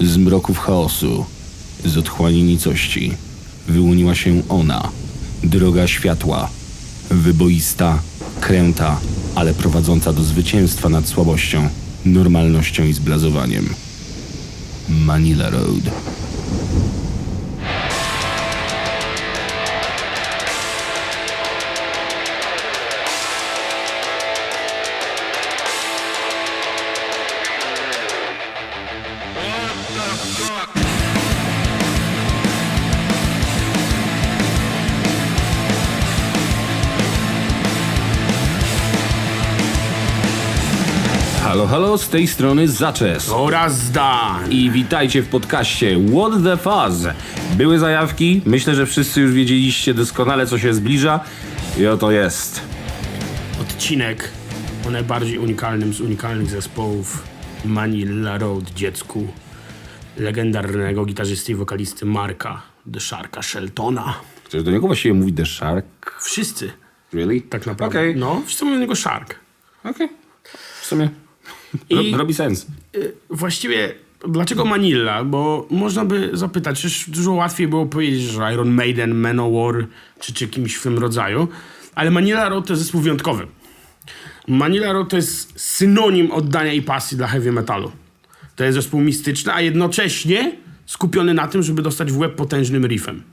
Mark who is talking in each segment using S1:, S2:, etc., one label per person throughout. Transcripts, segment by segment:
S1: Z mroków chaosu, z otchłani nicości, wyłoniła się ona, droga światła, wyboista, kręta, ale prowadząca do zwycięstwa nad słabością, normalnością i zblazowaniem. Manila Road. Halo, halo, z tej strony Zaczes.
S2: Oraz Dan.
S1: I witajcie w podcaście What the Fuzz. Były zajawki, myślę, że wszyscy już wiedzieliście doskonale, co się zbliża. I oto jest.
S2: Odcinek o najbardziej unikalnym z unikalnych zespołów Manila Road, dziecku legendarnego gitarzysty i wokalisty Marka The Sharka Sheltona.
S1: Chcesz do niego właściwie mówić The Shark?
S2: Wszyscy
S1: Really?
S2: tak naprawdę.
S1: Okej.
S2: No, wszyscy mówią do niego Shark.
S1: Okej. W sumie robi sens.
S2: Właściwie dlaczego Manila? Bo można by zapytać, przecież dużo łatwiej było powiedzieć, że Iron Maiden, Manowar czy kimś w tym rodzaju. Ale Manila Road to jest zespół wyjątkowy. Manila Road to jest synonim oddania i pasji dla heavy metalu. To jest zespół mistyczny, a jednocześnie skupiony na tym, żeby dostać w łeb potężnym riffem.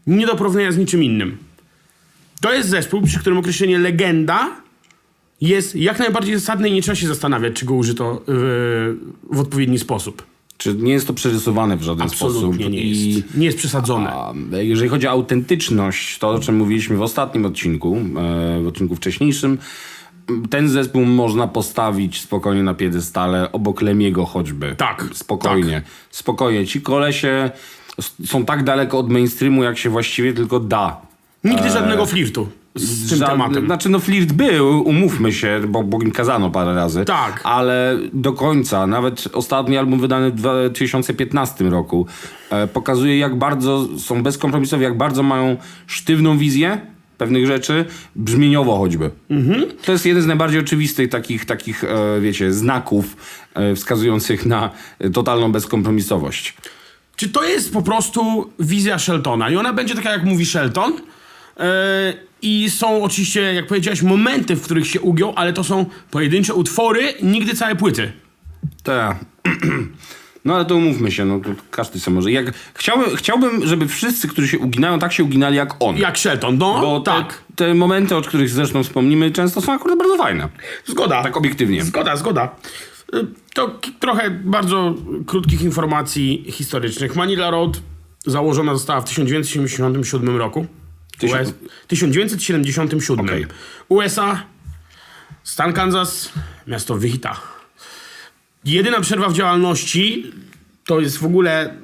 S2: Nie do porównania z niczym innym. To jest zespół, przy którym określenie legenda jest jak najbardziej zasadne i nie trzeba się zastanawiać, czy go użyto w odpowiedni sposób.
S1: Czy nie jest to przerysowane w żaden sposób?
S2: Absolutnie nie jest. Nie jest przesadzone.
S1: A jeżeli chodzi o autentyczność, to o czym mówiliśmy w ostatnim odcinku, w odcinku wcześniejszym, ten zespół można postawić spokojnie na piedestale obok Lemiego choćby.
S2: Tak.
S1: Spokojnie.
S2: Tak.
S1: Spokojnie. Ci kolesie są tak daleko od mainstreamu, jak się właściwie tylko da.
S2: Nigdy żadnego flirtu z tym tematem.
S1: Znaczy flirt był, umówmy się, bo im kazano parę razy.
S2: Tak.
S1: Ale do końca, nawet ostatni album wydany w 2015 roku pokazuje, jak bardzo są bezkompromisowi, jak bardzo mają sztywną wizję pewnych rzeczy, brzmieniowo choćby. To jest jeden z najbardziej oczywistych takich wiecie, znaków wskazujących na totalną bezkompromisowość.
S2: Czy to jest po prostu wizja Sheltona? I ona będzie taka, jak mówi Shelton. I są oczywiście, jak powiedziałeś, momenty, w których się ugiął, ale to są pojedyncze utwory, nigdy całe płyty.
S1: Tak. No ale to umówmy się, no to każdy sobie może. Chciałbym, żeby wszyscy, którzy się uginają, tak się uginali jak on.
S2: Jak Shelton, no.
S1: Bo
S2: tak.
S1: te momenty, o których zresztą wspomnimy, często są akurat bardzo fajne.
S2: Zgoda.
S1: Tak obiektywnie.
S2: Zgoda. To trochę bardzo krótkich informacji historycznych. Manila Road założona została w 1977 roku. 1977.
S1: Okej.
S2: USA, stan Kansas, miasto Wichita. Jedyna przerwa w działalności to jest w ogóle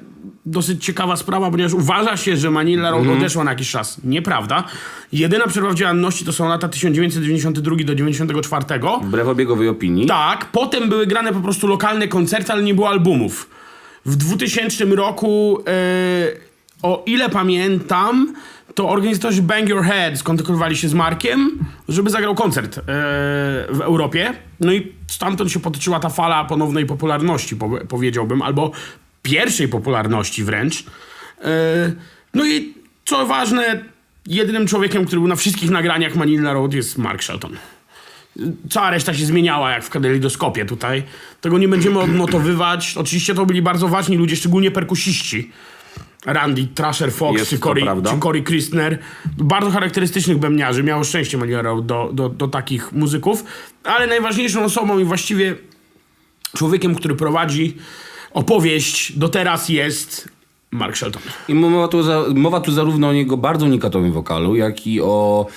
S2: dosyć ciekawa sprawa, ponieważ uważa się, że Manila Road odeszła na jakiś czas. Nieprawda. Jedyna przerwa w działalności to są lata 1992 do 1994.
S1: Wbrew obiegowej opinii.
S2: Tak, potem były grane po prostu lokalne koncerty, ale nie było albumów. W 2000 roku, o ile pamiętam, to organizatorzy Bang Your Head skontaktowali się z Markiem, żeby zagrał koncert w Europie. No i stamtąd się potoczyła ta fala ponownej popularności, powiedziałbym, albo pierwszej popularności wręcz. No i co ważne, jedynym człowiekiem, który był na wszystkich nagraniach Manila Road, jest Mark Shelton. Cała reszta się zmieniała, jak w kadelidoskopie tutaj. Tego nie będziemy odnotowywać. Oczywiście to byli bardzo ważni ludzie, szczególnie perkusiści. Randy Thrasher Fox czy Corey Christner. Bardzo charakterystycznych bębniarzy. Miało szczęście Manila Road do takich muzyków. Ale najważniejszą osobą i właściwie człowiekiem, który prowadzi opowieść do teraz, jest Mark Shelton.
S1: I mowa tu zarówno o jego bardzo unikatowym wokalu, jak i o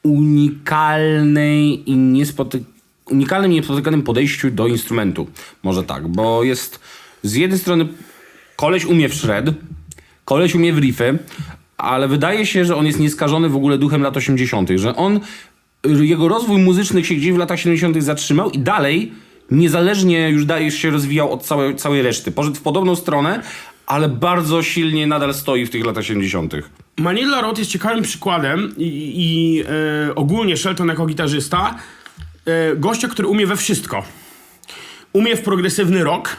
S1: unikalnym i niespotykanym podejściu do instrumentu. Może tak, bo jest z jednej strony koleś umie w shred, koleś umie w riffy, ale wydaje się, że on jest nieskażony w ogóle duchem lat 80., że jego rozwój muzyczny się gdzieś w latach 70. zatrzymał i dalej niezależnie już się rozwijał od całej reszty. Poszedł w podobną stronę, ale bardzo silnie nadal stoi w tych latach 70.
S2: Manila Road jest ciekawym przykładem i ogólnie Shelton jako gitarzysta, gościa, który umie we wszystko. Umie w progresywny rock,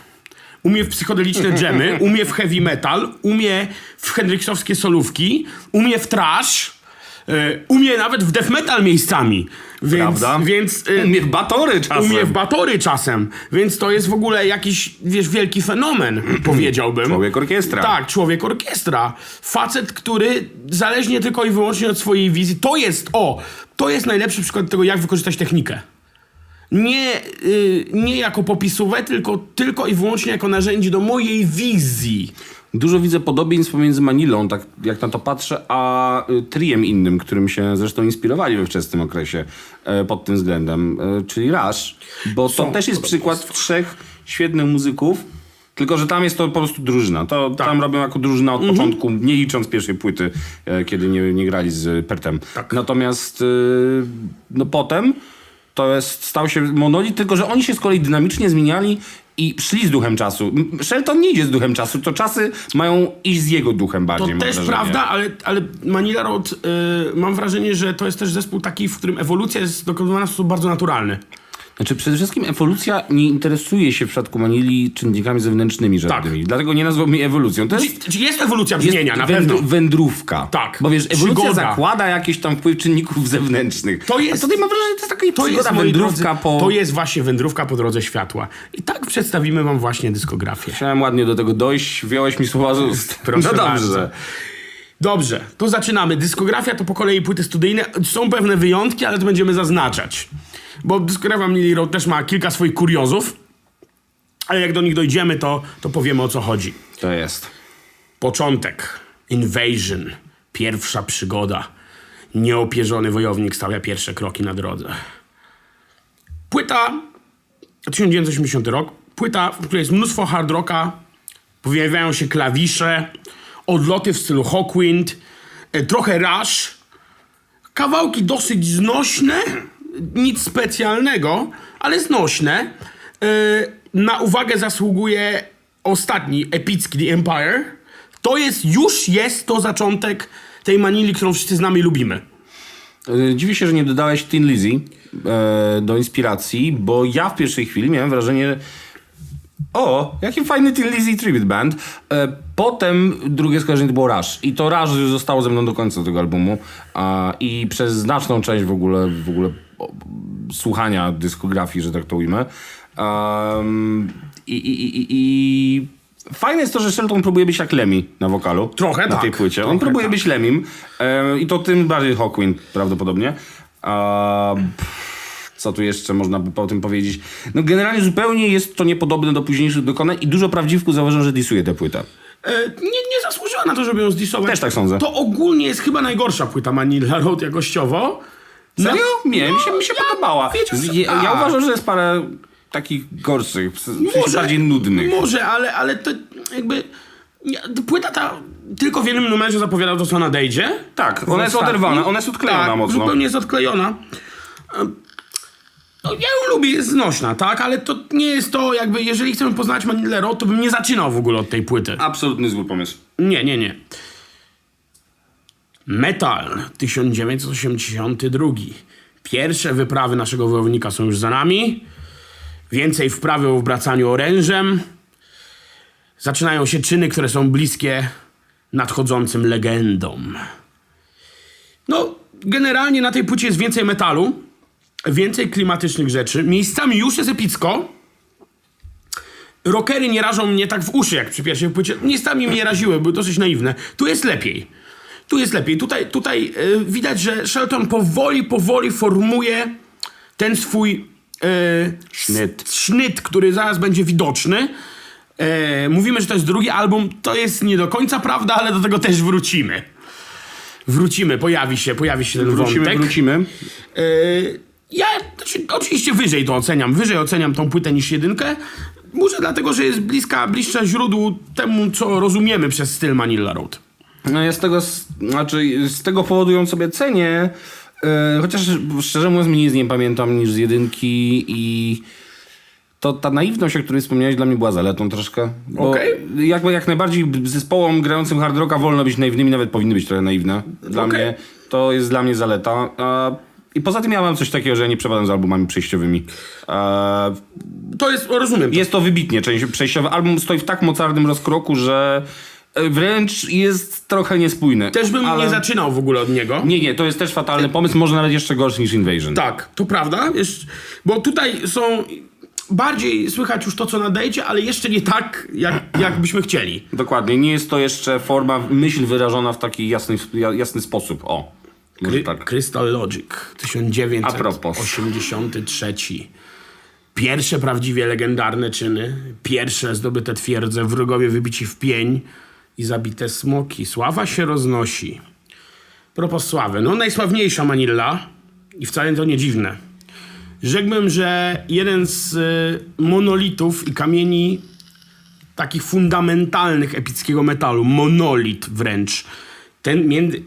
S2: umie w psychodeliczne dżemy, umie w heavy metal, umie w hendrixowskie solówki, umie w trash, umie nawet w death metal miejscami.
S1: Prawda?
S2: Więc
S1: Umie w batory czasem.
S2: umie w batory czasem. Więc to jest w ogóle jakiś, wiesz, wielki fenomen, powiedziałbym.
S1: Człowiek orkiestra.
S2: Tak, człowiek orkiestra. Facet, który zależnie tylko i wyłącznie od swojej wizji, to jest najlepszy przykład tego, jak wykorzystać technikę. Nie jako popisówę, tylko i wyłącznie jako narzędzie do mojej wizji.
S1: Dużo widzę podobieństw pomiędzy Manilą, tak jak na to patrzę, a triem innym, którym się zresztą inspirowali we wczesnym okresie pod tym względem, czyli Rush. Bo to też jest przykład 3 świetnych muzyków, tylko że tam jest to po prostu drużyna. Tam robią jako drużyna od początku, nie licząc pierwszej płyty, kiedy nie grali z Pertem.
S2: Tak.
S1: Natomiast no potem stał się monolit, tylko że oni się z kolei dynamicznie zmieniali i szli z duchem czasu. Shelton nie idzie z duchem czasu, to czasy mają iść z jego duchem bardziej.
S2: To
S1: mam
S2: też
S1: wrażenie.
S2: prawda, ale Manila Road, mam wrażenie, że to jest też zespół taki, w którym ewolucja jest dokonywana w sposób bardzo naturalny.
S1: Znaczy przede wszystkim ewolucja nie interesuje się w przypadku Manili czynnikami zewnętrznymi żadnymi. Dlatego nie nazwałbym jej ewolucją. To jest
S2: Czyli jest ewolucja brzmienia, na pewno.
S1: wędrówka.
S2: Tak.
S1: Bo wiesz, ewolucja
S2: Przygoda.
S1: zakłada jakiś tam wpływ czynników zewnętrznych.
S2: To jest-
S1: A tutaj mam wrażenie, że to jest taka przygoda,
S2: moi
S1: wędrówka
S2: drodzy,
S1: po...
S2: To jest właśnie wędrówka po drodze światła. I tak przedstawimy wam właśnie dyskografię.
S1: Chciałem ładnie do tego dojść, wyjąłeś mi słowa z ust.
S2: Proszę
S1: no
S2: bardzo.
S1: dobrze.
S2: Dobrze, to zaczynamy. Dyskografia to po kolei płyty studyjne. Są pewne wyjątki, ale to będziemy zaznaczać. Bo dyskografia Manila Road też ma kilka swoich kuriozów. Ale jak do nich dojdziemy, to powiemy, o co chodzi.
S1: To jest.
S2: Początek. Invasion. Pierwsza przygoda. Nieopierzony wojownik stawia pierwsze kroki na drodze. Płyta 1980 rok. Płyta, w której jest mnóstwo hard rocka. Pojawiają się klawisze. Odloty w stylu Hawkwind. Trochę Rush. Kawałki dosyć znośne. Nic specjalnego, ale znośne. Na uwagę zasługuje ostatni, epicki The Empire. Już jest to zaczątek tej Manili, którą wszyscy znamy i lubimy.
S1: Dziwię się, że nie dodałeś Thin Lizzy do inspiracji, bo ja w pierwszej chwili miałem wrażenie, jaki fajny Thin Lizzy Tribute Band. Potem drugie skojarzenie to było Rush. I to Rush zostało ze mną do końca tego albumu. I przez znaczną część w ogóle słuchania dyskografii, że tak to ujmę. I fajne jest to, że Shelton próbuje być jak Lemmy na wokalu.
S2: Trochę
S1: na tej
S2: tak.
S1: płycie. On
S2: Trochę
S1: próbuje
S2: tak.
S1: być Lemmym. I to tym bardziej Hawkwind prawdopodobnie. Co tu jeszcze można by po tym powiedzieć? No generalnie zupełnie jest to niepodobne do późniejszych dokonań i dużo prawdziwków zauważam, że disuje tę płytę.
S2: Nie zasłużyła na to, żeby ją zdisować.
S1: Też tak sądzę.
S2: To ogólnie jest chyba najgorsza płyta Manila Road jakościowo.
S1: Serio? Nie, mi się podobała.
S2: wiecie, że
S1: Ja
S2: tak.
S1: uważam, że jest parę takich gorszych, w sensie bardziej nudnych.
S2: Może, ale to jakby... Płyta ta tylko w jednym numerze zapowiada to, co nadejdzie.
S1: Tak, ona jest oderwana, ona jest odklejona
S2: tak,
S1: mocno.
S2: zupełnie jest odklejona. No, ja ją lubię, jest znośna, tak? Ale to nie jest to jakby, jeżeli chcemy poznać Manila Road, to bym nie zaczynał w ogóle od tej płyty.
S1: Absolutny zły pomysł.
S2: Nie. Metal 1982. Pierwsze wyprawy naszego wojownika są już za nami. Więcej wprawy w obracaniu orężem. Zaczynają się czyny, które są bliskie nadchodzącym legendom. No, generalnie na tej płycie jest więcej metalu, więcej klimatycznych rzeczy. Miejscami już jest epicko. Rockery nie rażą mnie tak w uszy, jak przy pierwszej płycie. Miejscami mnie raziły, były dosyć naiwne. Tu jest lepiej. Tutaj widać, że Shelton powoli formuje ten swój sznyt, który zaraz będzie widoczny. Mówimy, że to jest drugi album. To jest nie do końca prawda, ale do tego też wrócimy. Pojawi się ten wątek.
S1: Wrócimy.
S2: Ja oczywiście wyżej oceniam tą płytę niż jedynkę. Może dlatego, że jest bliższa źródłu temu, co rozumiemy przez styl Manila Road.
S1: No ja z tego powodu ją sobie cenię, chociaż szczerze mówiąc mniej z niej pamiętam niż z jedynki i to ta naiwność, o której wspomniałeś, dla mnie była zaletą troszkę. Bo jak najbardziej zespołom grającym hard rocka wolno być naiwnymi, nawet powinny być trochę naiwne. Dla mnie to jest zaleta. I poza tym ja mam coś takiego, że ja nie przepadam z albumami przejściowymi.
S2: To jest, rozumiem.
S1: Jest to wybitnie przejściowy. Album stoi w tak mocarnym rozkroku, że wręcz jest trochę niespójny.
S2: Też bym nie zaczynał w ogóle od niego.
S1: Nie, to jest też fatalny pomysł, może nawet jeszcze gorszy niż Invasion.
S2: Tak, to prawda. Bo tutaj są... Bardziej słychać już to, co nadejdzie, ale jeszcze nie tak, jak byśmy chcieli.
S1: Dokładnie, nie jest to jeszcze forma, myśl wyrażona w taki jasny sposób. O, może tak.
S2: Crystal Logic, 1983. Pierwsze prawdziwie legendarne czyny, pierwsze zdobyte twierdze, wrogowie wybici w pień i zabite smoki. Sława się roznosi. Propos sławy, no najsławniejsza Manilla i wcale to nie dziwne. Rzekłbym, że jeden z monolitów i kamieni takich fundamentalnych epickiego metalu, monolit wręcz,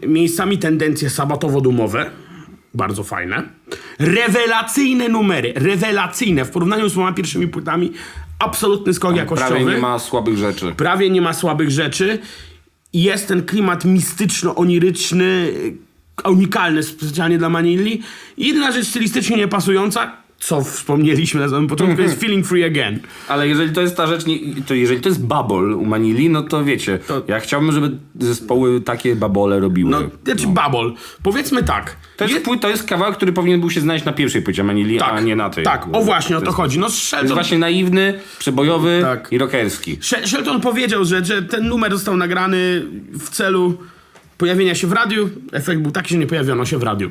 S2: miejscami tendencje sabatowo-dumowe, bardzo fajne, rewelacyjne numery, rewelacyjne, w porównaniu z 2 pierwszymi płytami, absolutny skok jakościowy.
S1: Prawie nie ma słabych rzeczy.
S2: Prawie nie ma słabych rzeczy. Jest ten klimat mistyczno-oniryczny, unikalny specjalnie dla Manilli. Jedyna rzecz stylistycznie niepasująca, co wspomnieliśmy na samym początku, jest Feeling Free Again.
S1: Ale jeżeli to jest ta rzecz, to jeżeli to jest babol u Manilli, no to wiecie, ja chciałbym, żeby zespoły takie babole robiły.
S2: Babol. Powiedzmy tak.
S1: To jest kawałek, który powinien był się znaleźć na pierwszej płycie Manilli, a nie na tej.
S2: Tak, o właśnie o to chodzi. No,
S1: To jest właśnie naiwny, przebojowy i rockerski.
S2: Shelton powiedział, że ten numer został nagrany w celu pojawienia się w radiu. Efekt był taki, że nie pojawiono się w radiu.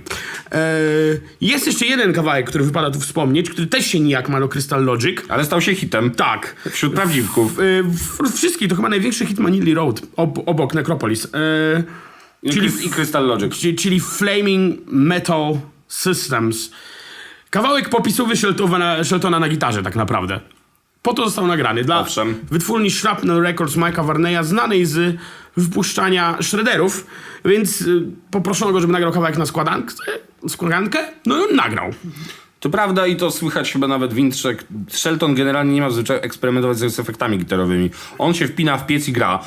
S2: Jest jeszcze jeden kawałek, który wypada tu wspomnieć, który też się nijak ma do Crystal Logic.
S1: Ale stał się hitem.
S2: Tak.
S1: Wśród prawdziwków.
S2: Wszystkich, to chyba największy hit Manilli Road, obok Necropolis.
S1: I Crystal Logic.
S2: Czyli Flaming Metal Systems. Kawałek popisowy Sheltona na gitarze tak naprawdę. Po to został nagrany. Dla wytwórni Shrapnel Records Mike'a Varneya, znanej z wypuszczania shredderów, więc poproszono go, żeby nagrał kawałek na składankę. No i on nagrał.
S1: To prawda i to słychać chyba nawet w intrze. Shelton generalnie nie ma zwyczaju eksperymentować z efektami gitarowymi. On się wpina w piec i gra.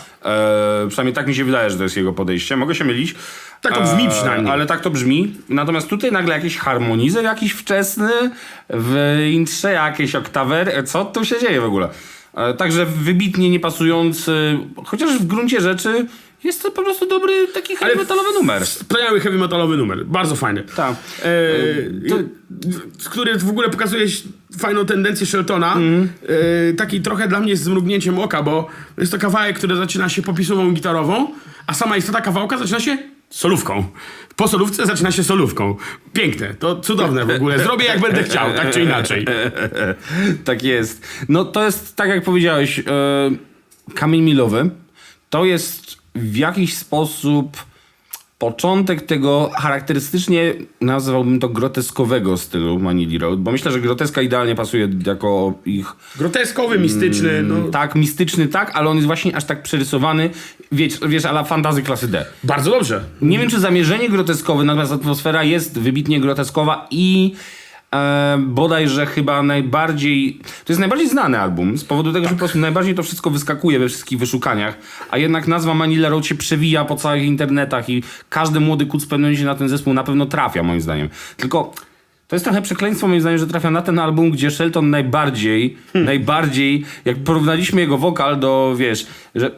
S1: Przynajmniej tak mi się wydaje, że to jest jego podejście. Mogę się mylić.
S2: Tak to brzmi przynajmniej.
S1: Ale tak to brzmi. Natomiast tutaj nagle jakiś harmonizer jakiś wczesny, w intrze jakieś oktawer. Co tu się dzieje w ogóle? Także wybitnie niepasujący, chociaż w gruncie rzeczy jest to po prostu dobry taki heavy metalowy numer.
S2: Wspaniały heavy metalowy numer. Bardzo fajny.
S1: Tak.
S2: Który w ogóle pokazuje fajną tendencję Sheltona. Taki trochę dla mnie z mrugnięciem oka, bo jest to kawałek, który zaczyna się popisową gitarową, a sama istota kawałka zaczyna się solówką. Po solówce zaczyna się solówką. Piękne. To cudowne w ogóle. Zrobię jak będę chciał, tak czy inaczej.
S1: Tak jest. No to jest, tak jak powiedziałeś, kamień milowy. To jest w jakiś sposób początek tego charakterystycznie, nazwałbym to groteskowego stylu Manilli Road, bo myślę, że groteska idealnie pasuje jako ich...
S2: Groteskowy, mistyczny. No.
S1: Tak, mistyczny, tak, ale on jest właśnie aż tak przerysowany, wiesz, a la fantazy klasy D.
S2: Bardzo dobrze.
S1: Nie wiem, czy zamierzenie groteskowe, natomiast atmosfera jest wybitnie groteskowa i bodajże chyba najbardziej... To jest najbardziej znany album, z powodu tego, że po prostu najbardziej to wszystko wyskakuje we wszystkich wyszukaniach, a jednak nazwa Manilla Road się przewija po całych internetach i każdy młody kuc w pewnym momencie na ten zespół na pewno trafia, moim zdaniem. Tylko to jest trochę przekleństwo, moim zdaniem, że trafia na ten album, gdzie Shelton najbardziej, jak porównaliśmy jego wokal do, wiesz, że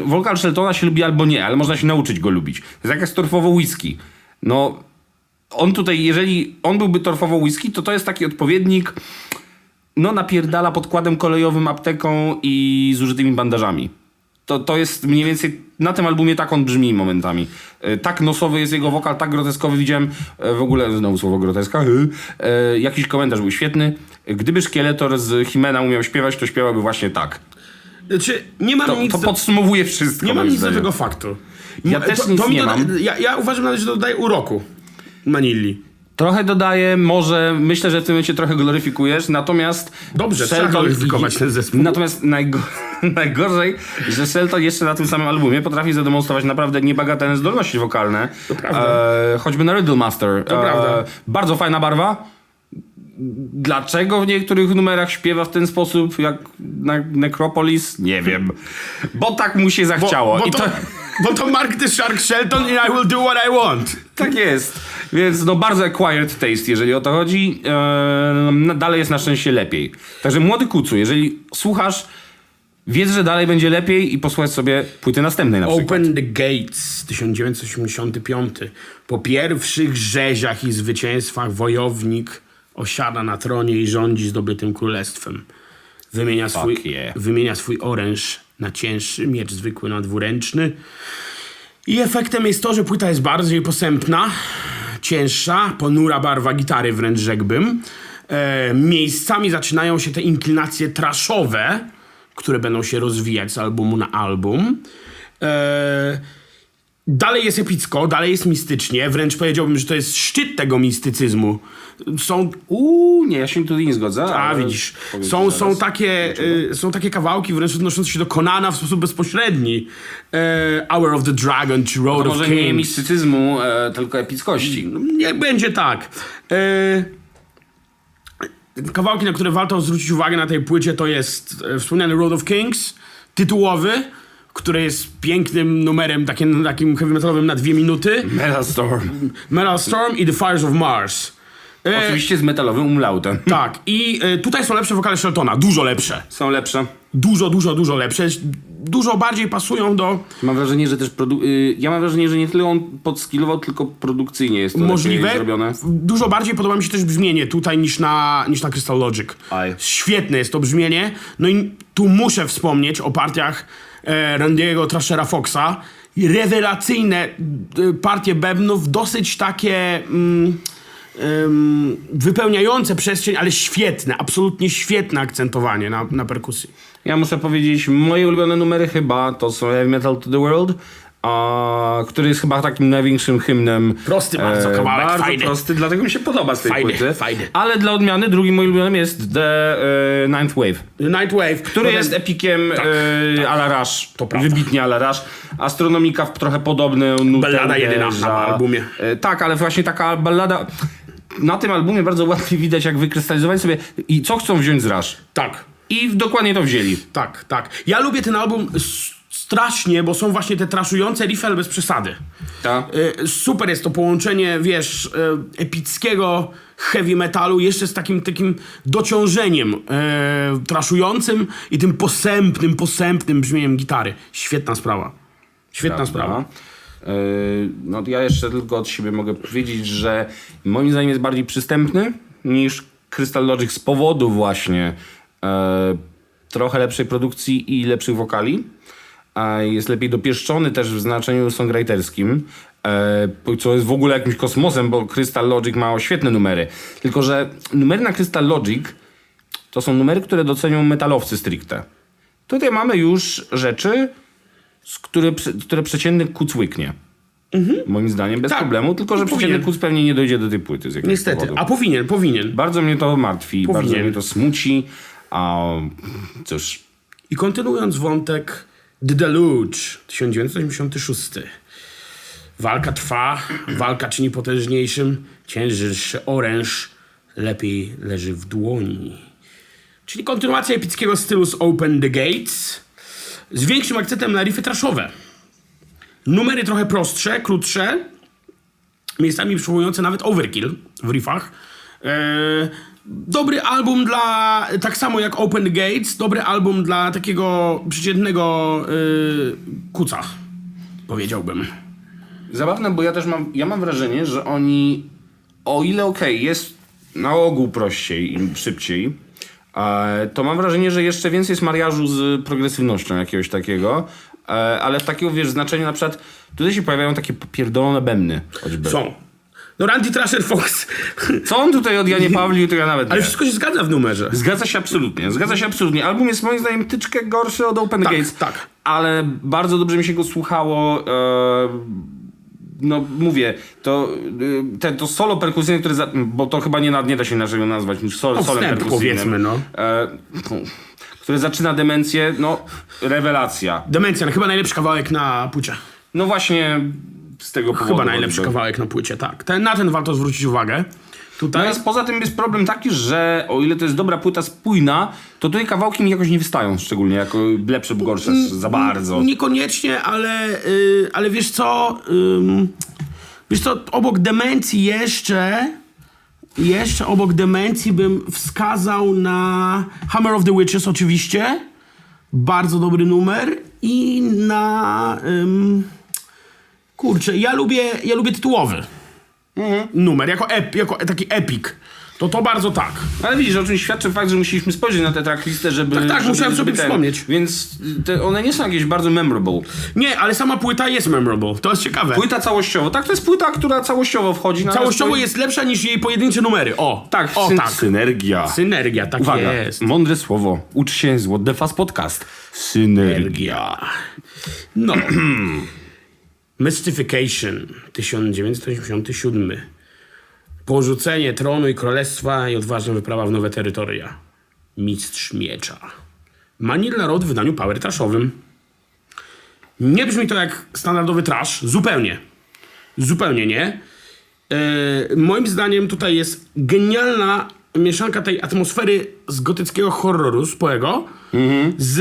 S1: wokal Sheltona się lubi albo nie, ale można się nauczyć go lubić. To jest jak torfowo whisky. No... On tutaj, jeżeli on byłby torfowo whisky, to jest taki odpowiednik, no napierdala podkładem kolejowym, apteką i zużytymi bandażami. To jest mniej więcej, na tym albumie tak on brzmi momentami. Tak nosowy jest jego wokal, tak groteskowy. Widziałem w ogóle, znowu słowo groteska, jakiś komentarz był świetny. Gdyby Szkieletor z Himena umiał śpiewać, to śpiewałby właśnie tak.
S2: Znaczy, nie mam nic
S1: to podsumowuje wszystko.
S2: Nie mam nic do tego faktu.
S1: Ja też nic nie mam.
S2: Ja uważam nawet, że to dodaje uroku Manilli.
S1: Trochę dodaję, może myślę, że w tym momencie trochę gloryfikujesz, natomiast...
S2: Dobrze, trzeba gloryfikować ten zespół.
S1: Natomiast najgorzej, że Shelton jeszcze na tym samym albumie potrafi zademonstrować naprawdę niebagatelne zdolności wokalne.
S2: To prawda.
S1: Choćby na Riddlemaster.
S2: To prawda.
S1: Bardzo fajna barwa. Dlaczego w niektórych numerach śpiewa w ten sposób, jak na Necropolis? Nie wiem. Bo tak mu się zachciało.
S2: Bo to Mark the Shark Shelton i I will do what I want.
S1: Tak jest. Więc no bardzo acquired taste, jeżeli o to chodzi. Dalej jest na szczęście lepiej. Także młody kucu, jeżeli słuchasz, wiedz, że dalej będzie lepiej i posłuchaj sobie płyty następnej na przykład.
S2: Open the Gates, 1985. Po pierwszych rzeziach i zwycięstwach wojownik osiada na tronie i rządzi zdobytym królestwem. Wymienia swój oręż na cięższy miecz zwykły na dwuręczny. I efektem jest to, że płyta jest bardziej posępna, cięższa, ponura barwa gitary wręcz rzekłbym. Miejscami zaczynają się te inklinacje trashowe, które będą się rozwijać z albumu na album. Dalej jest epicko, dalej jest mistycznie, wręcz powiedziałbym, że to jest szczyt tego mistycyzmu. Są...
S1: Nie, ja się tutaj nie zgodzę.
S2: widzisz, są takie kawałki wręcz odnoszące się do Conana w sposób bezpośredni. Hour of the Dragon czy Road
S1: To
S2: of
S1: może
S2: Kings.
S1: nie mistycyzmu, tylko epickości.
S2: Niech będzie tak. Kawałki, na które warto zwrócić uwagę na tej płycie, to jest wspomniany Road of Kings, tytułowy, który jest pięknym numerem, takim heavy metalowym na 2 minuty. Metal Storm i The Fires of Mars.
S1: Oczywiście z metalowym umlautem.
S2: Tak, i tutaj są lepsze wokale Sheltona, dużo lepsze.
S1: Są lepsze.
S2: Dużo lepsze. Dużo bardziej pasują do...
S1: Mam wrażenie, że też ja mam wrażenie, że nie tyle on podskillował, tylko produkcyjnie jest to
S2: Możliwe.
S1: lepiej zrobione.
S2: Dużo bardziej podoba mi się też brzmienie tutaj niż na Crystal Logic.
S1: Aj.
S2: Świetne jest to brzmienie. No i tu muszę wspomnieć o partiach Randy'ego Trashera Foxa. Rewelacyjne partie bębnów, dosyć takie... wypełniające przestrzeń, ale świetne, absolutnie świetne akcentowanie na perkusji.
S1: Ja muszę powiedzieć, moje ulubione numery chyba to są Heavy Metal to the World, który jest chyba takim największym hymnem.
S2: Prosty bardzo kawałek,
S1: bardzo
S2: fajny.
S1: prosty, dlatego mi się podoba z tej płyty.
S2: Fajny.
S1: Ale dla odmiany drugim moim ulubionym jest The Ninth Wave,
S2: Night Wave,
S1: który jest epikiem a la Rush,
S2: to prawda.
S1: wybitnie a la Rush. Astronomika w trochę podobny nutę
S2: Ballada jedyna
S1: uderza.
S2: na albumie.
S1: Tak, ale właśnie taka ballada. Na tym albumie bardzo łatwiej widać, jak wykrystalizowali sobie i co chcą wziąć z Rush.
S2: Tak.
S1: I dokładnie to wzięli.
S2: Tak. Ja lubię ten album strasznie, bo są właśnie te traszujące riffy, ale bez przesady.
S1: Tak.
S2: Super jest to połączenie, wiesz, epickiego heavy metalu jeszcze z takim dociążeniem traszującym i tym posępnym brzmieniem gitary. Świetna sprawa. Sprawa.
S1: No ja jeszcze tylko od siebie mogę powiedzieć, że moim zdaniem jest bardziej przystępny niż Crystal Logic z powodu właśnie trochę lepszej produkcji i lepszych wokali. Jest lepiej dopieszczony też w znaczeniu songwriterskim, co jest w ogóle jakimś kosmosem, bo Crystal Logic ma świetne numery. Tylko że numery na Crystal Logic to są numery, które docenią metalowcy stricte. Tutaj mamy już rzeczy, które przeciętny kuc łyknie. Moim zdaniem bez problemu, tylko że przeciętny kuc pewnie nie dojdzie do tej płyty z jakiegoś
S2: Niestety,
S1: powodu.
S2: a powinien.
S1: Bardzo mnie to martwi, bardzo mnie to smuci. Cóż.
S2: I kontynuując wątek The Deluge, 1986. Walka trwa, walka czyni potężniejszym, cięższy oręż lepiej leży w dłoni. Czyli kontynuacja epickiego stylu z Open the Gates, z większym akcentem na riffy trashowe. Numery trochę prostsze, krótsze, miejscami przywołujące nawet overkill w riffach. Dobry album dla, tak samo jak Open the Gates, dobry album dla takiego przeciętnego kuca, powiedziałbym.
S1: Zabawne, bo ja mam wrażenie, że oni, o ile jest na ogół prościej i szybciej, to mam wrażenie, że jeszcze więcej jest mariażu z progresywnością jakiegoś takiego, ale w takiego, wiesz, znaczeniu na przykład tutaj się pojawiają takie popierdolone bębny choćby.
S2: Są. No Randy Trasher Fox.
S1: Co on tutaj od Janie Pawliu, to ja nawet
S2: Ale
S1: nie.
S2: wszystko się zgadza w numerze.
S1: Zgadza się absolutnie. Album jest moim zdaniem tyczkę gorszy od Open Gates.
S2: Tak.
S1: Ale bardzo dobrze mi się go słuchało. No mówię, to solo perkusyjne, bo to chyba nie da się inaczej go nazwać niż solem perkusyjnym.
S2: Powiedzmy, no.
S1: Które zaczyna demencję, rewelacja.
S2: Demencja, chyba najlepszy kawałek na płycie.
S1: No właśnie z tego powodu.
S2: Chyba najlepszy kawałek na płycie, tak. Na ten warto zwrócić uwagę. Tutaj
S1: Natomiast poza tym jest problem taki, że o ile to jest dobra płyta spójna, to tutaj kawałki mi jakoś nie wystają szczególnie, jako lepsze lub gorsze za bardzo.
S2: niekoniecznie, ale wiesz co? Wiesz co, obok Demencji jeszcze obok Demencji bym wskazał na Hammer of the Witches oczywiście. Bardzo dobry numer. I na... kurczę, ja lubię tytułowy numer, jako taki epic. To bardzo tak.
S1: Ale widzisz, o czym świadczy fakt, że musieliśmy spojrzeć na tę tracklistę, żeby...
S2: Tak, musiałem sobie przypomnieć.
S1: Więc one nie są jakieś bardzo memorable.
S2: Nie, ale sama płyta jest memorable. To jest ciekawe.
S1: Płyta całościowo. Tak, to jest płyta, która całościowo wchodzi na...
S2: Całościowo jest lepsza niż jej pojedyncze numery. O,
S1: Tak,
S2: tak.
S1: synergia.
S2: Synergia, tak
S1: Uwaga,
S2: jest.
S1: mądre słowo. Ucz się z What the Fast Podcast. Synergia.
S2: No. Mystification 1987. Porzucenie tronu i królestwa i odważna wyprawa w nowe terytoria. Mistrz miecza. Manila Road w wydaniu power trashowym. Nie brzmi to jak standardowy trash. Zupełnie. Zupełnie nie. Moim zdaniem tutaj jest genialna mieszanka tej atmosfery z gotyckiego horroru społego z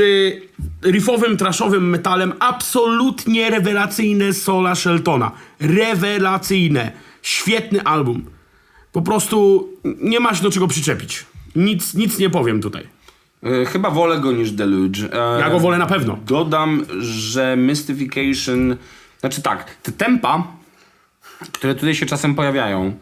S2: riffowym, trashowym metalem. Absolutnie rewelacyjne sola Sheltona. Rewelacyjne. Świetny album. Po prostu nie ma się do czego przyczepić. Nic nie powiem tutaj.
S1: Chyba wolę go niż Deluge.
S2: Ja go wolę na pewno.
S1: Dodam, że Mystification... Znaczy tak, te tempa, które tutaj się czasem pojawiają,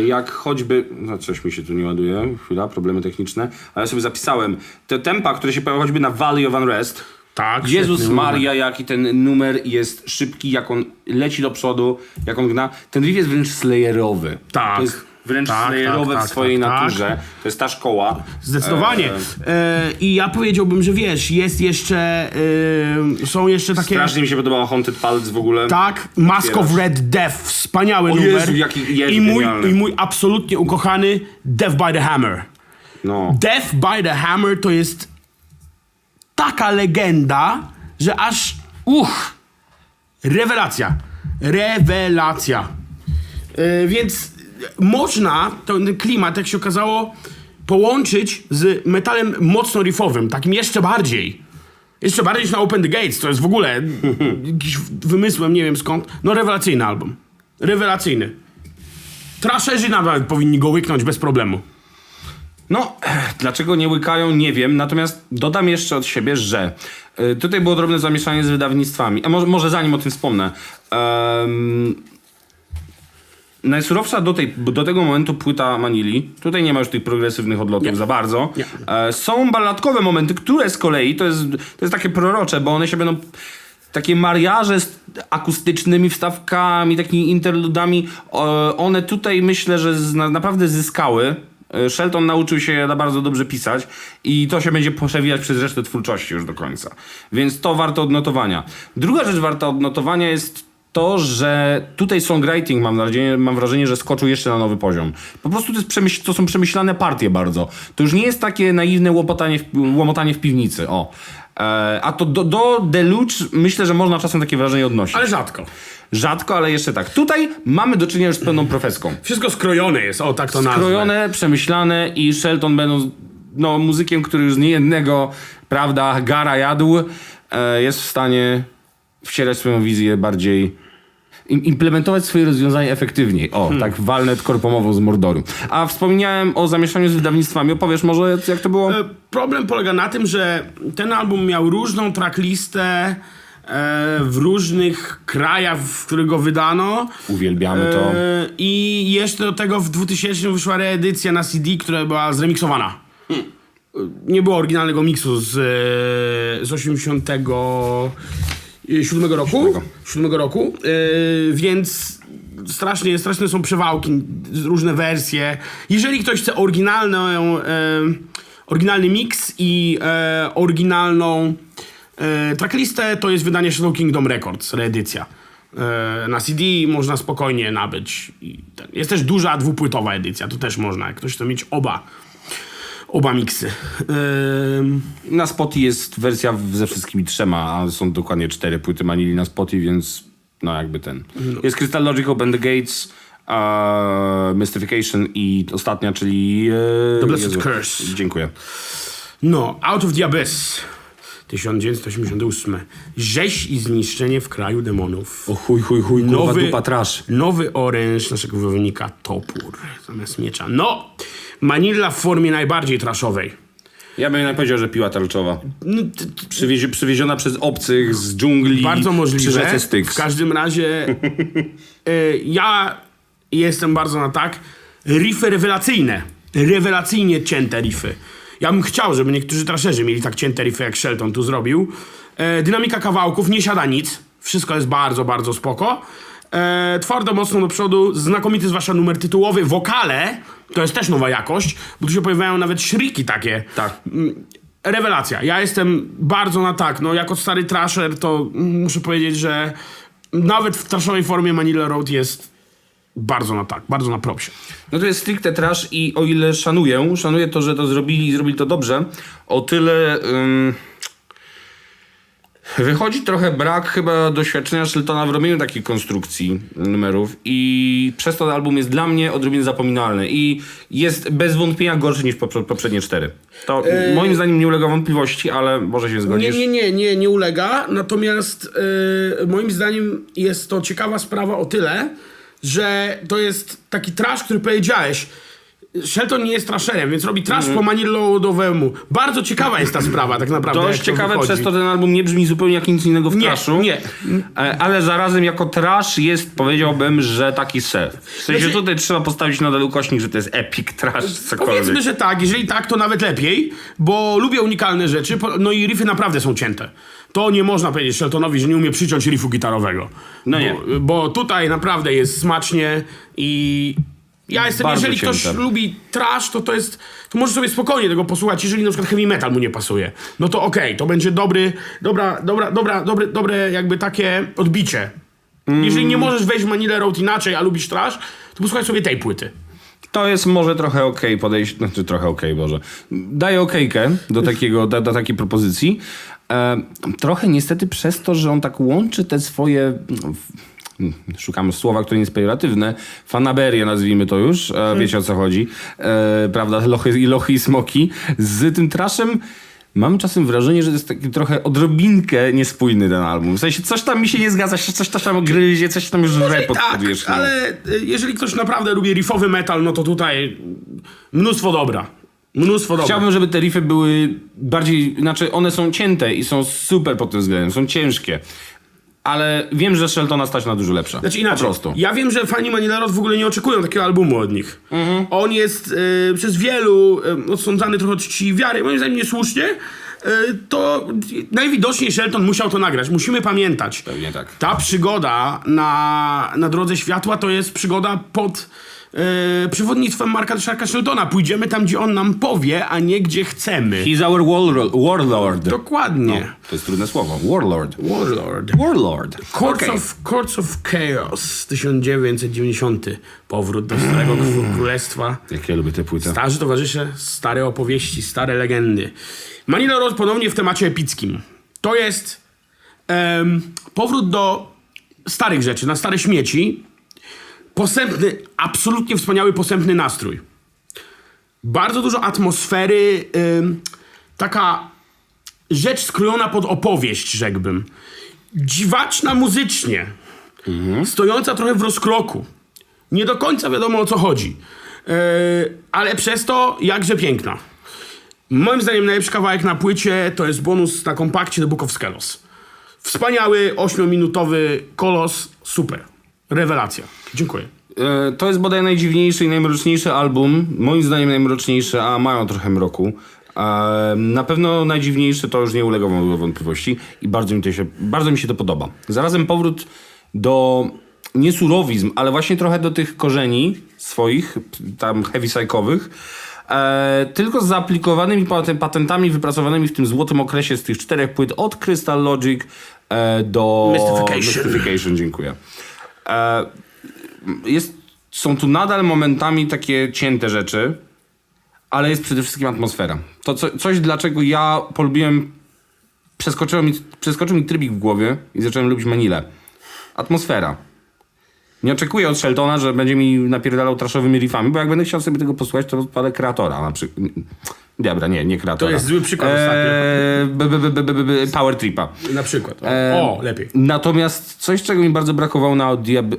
S1: jak choćby... No coś mi się tu nie ładuje, chwila, problemy techniczne, ale ja sobie zapisałem. Te tempa, które się pojawiają choćby na Valley of Unrest.
S2: Tak,
S1: Jezus
S2: świetny
S1: Maria, jaki ten numer jest szybki, jak on leci do przodu, jak on gna. Ten riff jest wręcz slayerowy.
S2: Tak.
S1: To jest wręcz
S2: Tak,
S1: slayerowe
S2: tak,
S1: w swojej
S2: tak,
S1: naturze. To jest ta szkoła.
S2: Zdecydowanie. I ja powiedziałbym, że wiesz, jest jeszcze... są jeszcze takie...
S1: Strasznie mi się podobała Haunted Palace w ogóle.
S2: Tak, Mask of Red Death, wspaniały numer.
S1: Jezu, jaki jest
S2: I
S1: genialny.
S2: mój absolutnie ukochany Death by the Hammer.
S1: No.
S2: Death by the Hammer to jest taka legenda, że aż... Rewelacja. Rewelacja. Więc można ten klimat, jak się okazało, połączyć z metalem mocno riffowym, takim jeszcze bardziej. Jeszcze bardziej niż na Open the Gates, to jest w ogóle jakiś wymysłem, nie wiem skąd. No rewelacyjny album. Rewelacyjny. Trasherzy nawet powinni go łyknąć bez problemu.
S1: No, dlaczego nie łykają, nie wiem. Natomiast dodam jeszcze od siebie, że tutaj było drobne zamieszanie z wydawnictwami. A może zanim o tym wspomnę. Najsurowsza do tego momentu płyta Manili. Tutaj nie ma już tych progresywnych odlotów za bardzo.
S2: Nie.
S1: Są balladkowe momenty, które z kolei to jest takie prorocze, bo one się będą... Takie mariaże z akustycznymi wstawkami, takimi interludami, one tutaj myślę, że naprawdę zyskały. Shelton nauczył się bardzo dobrze pisać i to się będzie przewijać przez resztę twórczości już do końca. Więc to warto odnotowania. Druga rzecz warta odnotowania jest to, że tutaj songwriting mam wrażenie, że skoczył jeszcze na nowy poziom. Po prostu to są przemyślane partie bardzo. To już nie jest takie naiwne łomotanie w piwnicy. A to do Deluge myślę, że można czasem takie wrażenie odnosić.
S2: Ale rzadko.
S1: Rzadko, ale jeszcze tak. Tutaj mamy do czynienia już z pełną profeską.
S2: Wszystko skrojone jest, tak to nazwę.
S1: Skrojone, przemyślane i Shelton będąc muzykiem, który już z niejednego, prawda, gara jadł, jest w stanie wcierać swoją wizję bardziej, implementować swoje rozwiązania efektywniej. Tak walnę korpomową z Mordoru. A wspomniałem o zamieszaniu z wydawnictwami. Opowiesz może, jak to było?
S2: Problem polega na tym, że ten album miał różną tracklistę w różnych krajach, w których go wydano.
S1: Uwielbiamy to.
S2: I jeszcze do tego w 2000 wyszła reedycja na CD, która była zremiksowana. Nie było oryginalnego miksu z 87 roku. 7 roku. Więc straszne są przewałki, różne wersje. Jeżeli ktoś chce oryginalny mix i oryginalną tracklistę, to jest wydanie Shadow Kingdom Records, reedycja. Na CD można spokojnie nabyć. Jest też duża dwupłytowa edycja, to też można, jak ktoś chce mieć oba miksy.
S1: Na Spotify jest wersja ze wszystkimi 3, a są dokładnie 4 płyty Manili na Spotify, więc jakby ten. Jest Crystal Logic, Open the Gates, Mystification i ostatnia, czyli...
S2: The Blessed Curse.
S1: Dziękuję.
S2: No, Out of the Abyss. 1988. Rzeź i zniszczenie w kraju demonów.
S1: O chuj, kurwa, dupa trash.
S2: Nowy oręż naszego wojownika topór zamiast miecza. No, Manila w formie najbardziej trashowej.
S1: Ja bym jednak powiedział, że piła tarczowa. Przywieziona przez obcych z dżungli.
S2: Bardzo możliwe.
S1: Przy rzece Styx.
S2: W każdym razie ja jestem bardzo na tak. Riffy rewelacyjne. Rewelacyjnie cięte riffy. Ja bym chciał, żeby niektórzy trasherzy mieli tak cięte riffy, jak Shelton tu zrobił. Dynamika kawałków, nie siada nic. Wszystko jest bardzo, bardzo spoko. Twardo, mocno do przodu. Znakomity zwłaszcza numer tytułowy. Wokale to jest też nowa jakość, bo tu się pojawiają nawet shriki takie.
S1: Tak.
S2: Rewelacja. Ja jestem bardzo na tak. No, jako stary trasher to muszę powiedzieć, że nawet w trashowej formie Manila Road jest bardzo na tak, bardzo na propsie.
S1: No to jest stricte trash i o ile szanuję to, że to zrobili i zrobili to dobrze, o tyle wychodzi trochę brak chyba doświadczenia Sheltona w robieniu takich konstrukcji numerów i przez to album jest dla mnie odrobinę zapominalny i jest bez wątpienia gorszy niż poprzednie 4. To moim zdaniem nie ulega wątpliwości, ale może się zgodzisz.
S2: Nie ulega. Natomiast moim zdaniem jest to ciekawa sprawa o tyle, że to jest taki trash, który powiedziałeś. Shelton nie jest trasherem, więc robi trash po Maniloadowemu. Bardzo ciekawa jest ta sprawa, tak naprawdę.
S1: Dość
S2: jak to
S1: ciekawe,
S2: wychodzi.
S1: przez to ten album nie brzmi zupełnie jak nic innego w trashu.
S2: Nie.
S1: Ale zarazem jako trash jest, powiedziałbym, że taki self. W sensie
S2: Znaczy-
S1: tutaj trzeba postawić nadal ukośnik, że to jest epic trash, cokolwiek.
S2: Powiedzmy, że tak. Jeżeli tak, to nawet lepiej, bo lubię unikalne rzeczy, no i riffy naprawdę są cięte. To nie można powiedzieć Sheltonowi, że nie umie przyciąć riffu gitarowego.
S1: No nie.
S2: Bo tutaj naprawdę jest smacznie i... Ja jestem,
S1: Bardzo
S2: jeżeli ktoś
S1: cięte.
S2: lubi trash, to może sobie spokojnie tego posłuchać, jeżeli na przykład heavy metal mu nie pasuje. No to okej, to będzie dobre jakby takie odbicie. Jeżeli nie możesz wejść w Manila Road inaczej, a lubisz trash, to posłuchaj sobie tej płyty.
S1: To jest może trochę okej podejść, znaczy trochę okej, Boże. Daję okejkę do takiej propozycji. Trochę niestety przez to, że on tak łączy te swoje... Szukamy słowa, które nie jest pejoratywne. Fanaberie, nazwijmy to już. Wiecie, o co chodzi. Prawda? Lochy i smoki. Z tym traszem mam czasem wrażenie, że to jest taki trochę odrobinkę niespójny ten album. W sensie coś tam mi się nie zgadza, coś tam gryzie, coś tam już żre pod
S2: Tak,
S1: powierzchnią.
S2: ale jeżeli ktoś naprawdę lubi riffowy metal, no to tutaj mnóstwo dobra. Mnóstwo dobra.
S1: Chciałbym, żeby te riffy były bardziej... Znaczy, one są cięte i są super pod tym względem. Są ciężkie. Ale wiem, że Sheltona stać na dużo lepsze.
S2: Znaczy inaczej,
S1: Po prostu.
S2: ja wiem, że fani Manila Road w ogóle nie oczekują takiego albumu od nich. On jest przez wielu odsądzany trochę od czci i wiary, moim zdaniem niesłusznie. To najwidoczniej Shelton musiał to nagrać. Musimy pamiętać.
S1: Pewnie tak.
S2: Ta przygoda na drodze światła to jest przygoda pod przewodnictwem Marka Ryszarda Sheltona. Pójdziemy tam, gdzie on nam powie, a nie gdzie chcemy.
S1: He's our warlord.
S2: Dokładnie.
S1: To jest trudne słowo. Warlord.
S2: Warlord. Courts of Chaos 1990. Powrót do Starego Królestwa.
S1: Jak ja lubię te płyty.
S2: Starzy towarzysze, stare opowieści, stare legendy. Manila Road ponownie w temacie epickim. To jest powrót do starych rzeczy, na stare śmieci. Posępny, absolutnie wspaniały, posępny nastrój. Bardzo dużo atmosfery, taka rzecz skrojona pod opowieść, rzekłbym. Dziwaczna muzycznie, stojąca trochę w rozkroku. Nie do końca wiadomo, o co chodzi. Ale przez to jakże piękna. Moim zdaniem najlepszy kawałek na płycie to jest bonus na kompakcie The Book of Skelos. Wspaniały, 8-minutowy kolos, super. Rewelacja. Dziękuję.
S1: To jest bodaj najdziwniejszy i najmroczniejszy album. Moim zdaniem najmroczniejszy, a mają trochę mroku. Na pewno najdziwniejszy, to już nie ulega wątpliwości i bardzo mi się to podoba. Zarazem powrót do nie surowizm, ale właśnie trochę do tych korzeni swoich, tam heavy-psychowych, tylko z zaaplikowanymi patentami wypracowanymi w tym złotym okresie z tych 4 płyt od Crystal Logic do Mystification, dziękuję. Są tu nadal momentami takie cięte rzeczy, ale jest przede wszystkim atmosfera. To coś, dlaczego ja polubiłem, przeskoczył mi trybik w głowie i zacząłem lubić Manilę. Atmosfera. Nie oczekuję od Sheltona, że będzie mi napierdalał trashowymi riffami, bo jak będę chciał sobie tego posłuchać, to odpalę Kreatora na przykład. Dobra, nie Kreatora.
S2: To jest zły przykład
S1: Power Tripa.
S2: Na przykład. Lepiej.
S1: Natomiast coś, czego mi bardzo brakowało na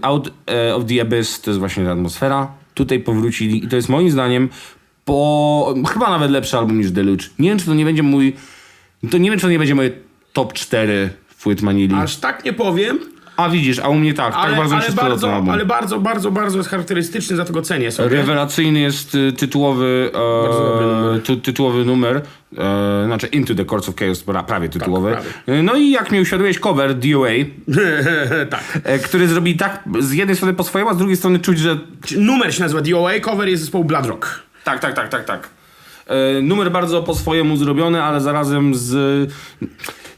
S1: Out of the Abyss, to jest właśnie ta atmosfera. Tutaj powrócili i to jest moim zdaniem chyba nawet lepszy album niż Deluge. Nie wiem, czy to nie będzie moje top 4 płyt Manili.
S2: Aż tak nie powiem.
S1: A widzisz, a u mnie tak bardzo mi się spodobał ten album.
S2: Ale bardzo jest charakterystyczny, za to go cenię sobie.
S1: Rewelacyjny jest tytułowy numer, znaczy Into the Courts of Chaos, prawie tytułowy.
S2: Tak, prawie.
S1: No i jak mi uświadomiłeś cover DOA,
S2: Tak.
S1: który zrobi tak z jednej strony po swojemu, a z drugiej strony czuć, że...
S2: Numer się nazywa DOA, cover jest zespołu Blood Rock.
S1: Tak. Numer bardzo po swojemu zrobiony, ale zarazem z...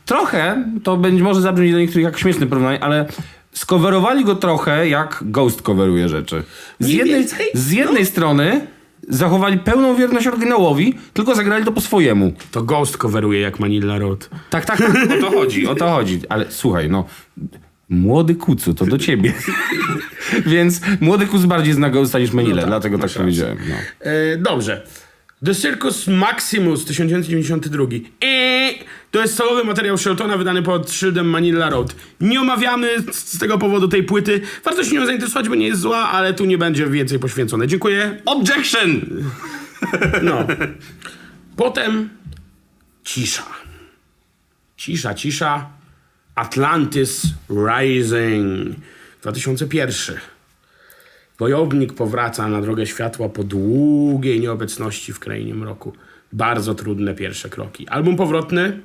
S1: Trochę, to może zabrzmieć do niektórych jak śmieszne porównanie, ale skowerowali go trochę jak Ghost coveruje rzeczy. Z jednej strony zachowali pełną wierność oryginałowi, tylko zagrali to po swojemu.
S2: To Ghost coveruje jak Manila Road.
S1: Tak, o to chodzi. Ale słuchaj, młody kucu, to do ciebie. Więc młody kuc bardziej zna Ghosta niż Manilę, dlatego tak powiedziałem. No.
S2: Dobrze. The Circus Maximus 1992. To jest solowy materiał Sheltona wydany pod szyldem Manila Road. Nie omawiamy z tego powodu tej płyty. Warto się nią zainteresować, bo nie jest zła, ale tu nie będzie więcej poświęcone. Dziękuję.
S1: Objection!
S2: No. Potem cisza. Atlantis Rising 2001. Wojownik powraca na drogę światła po długiej nieobecności w krainie mroku. Bardzo trudne pierwsze kroki. Album powrotny,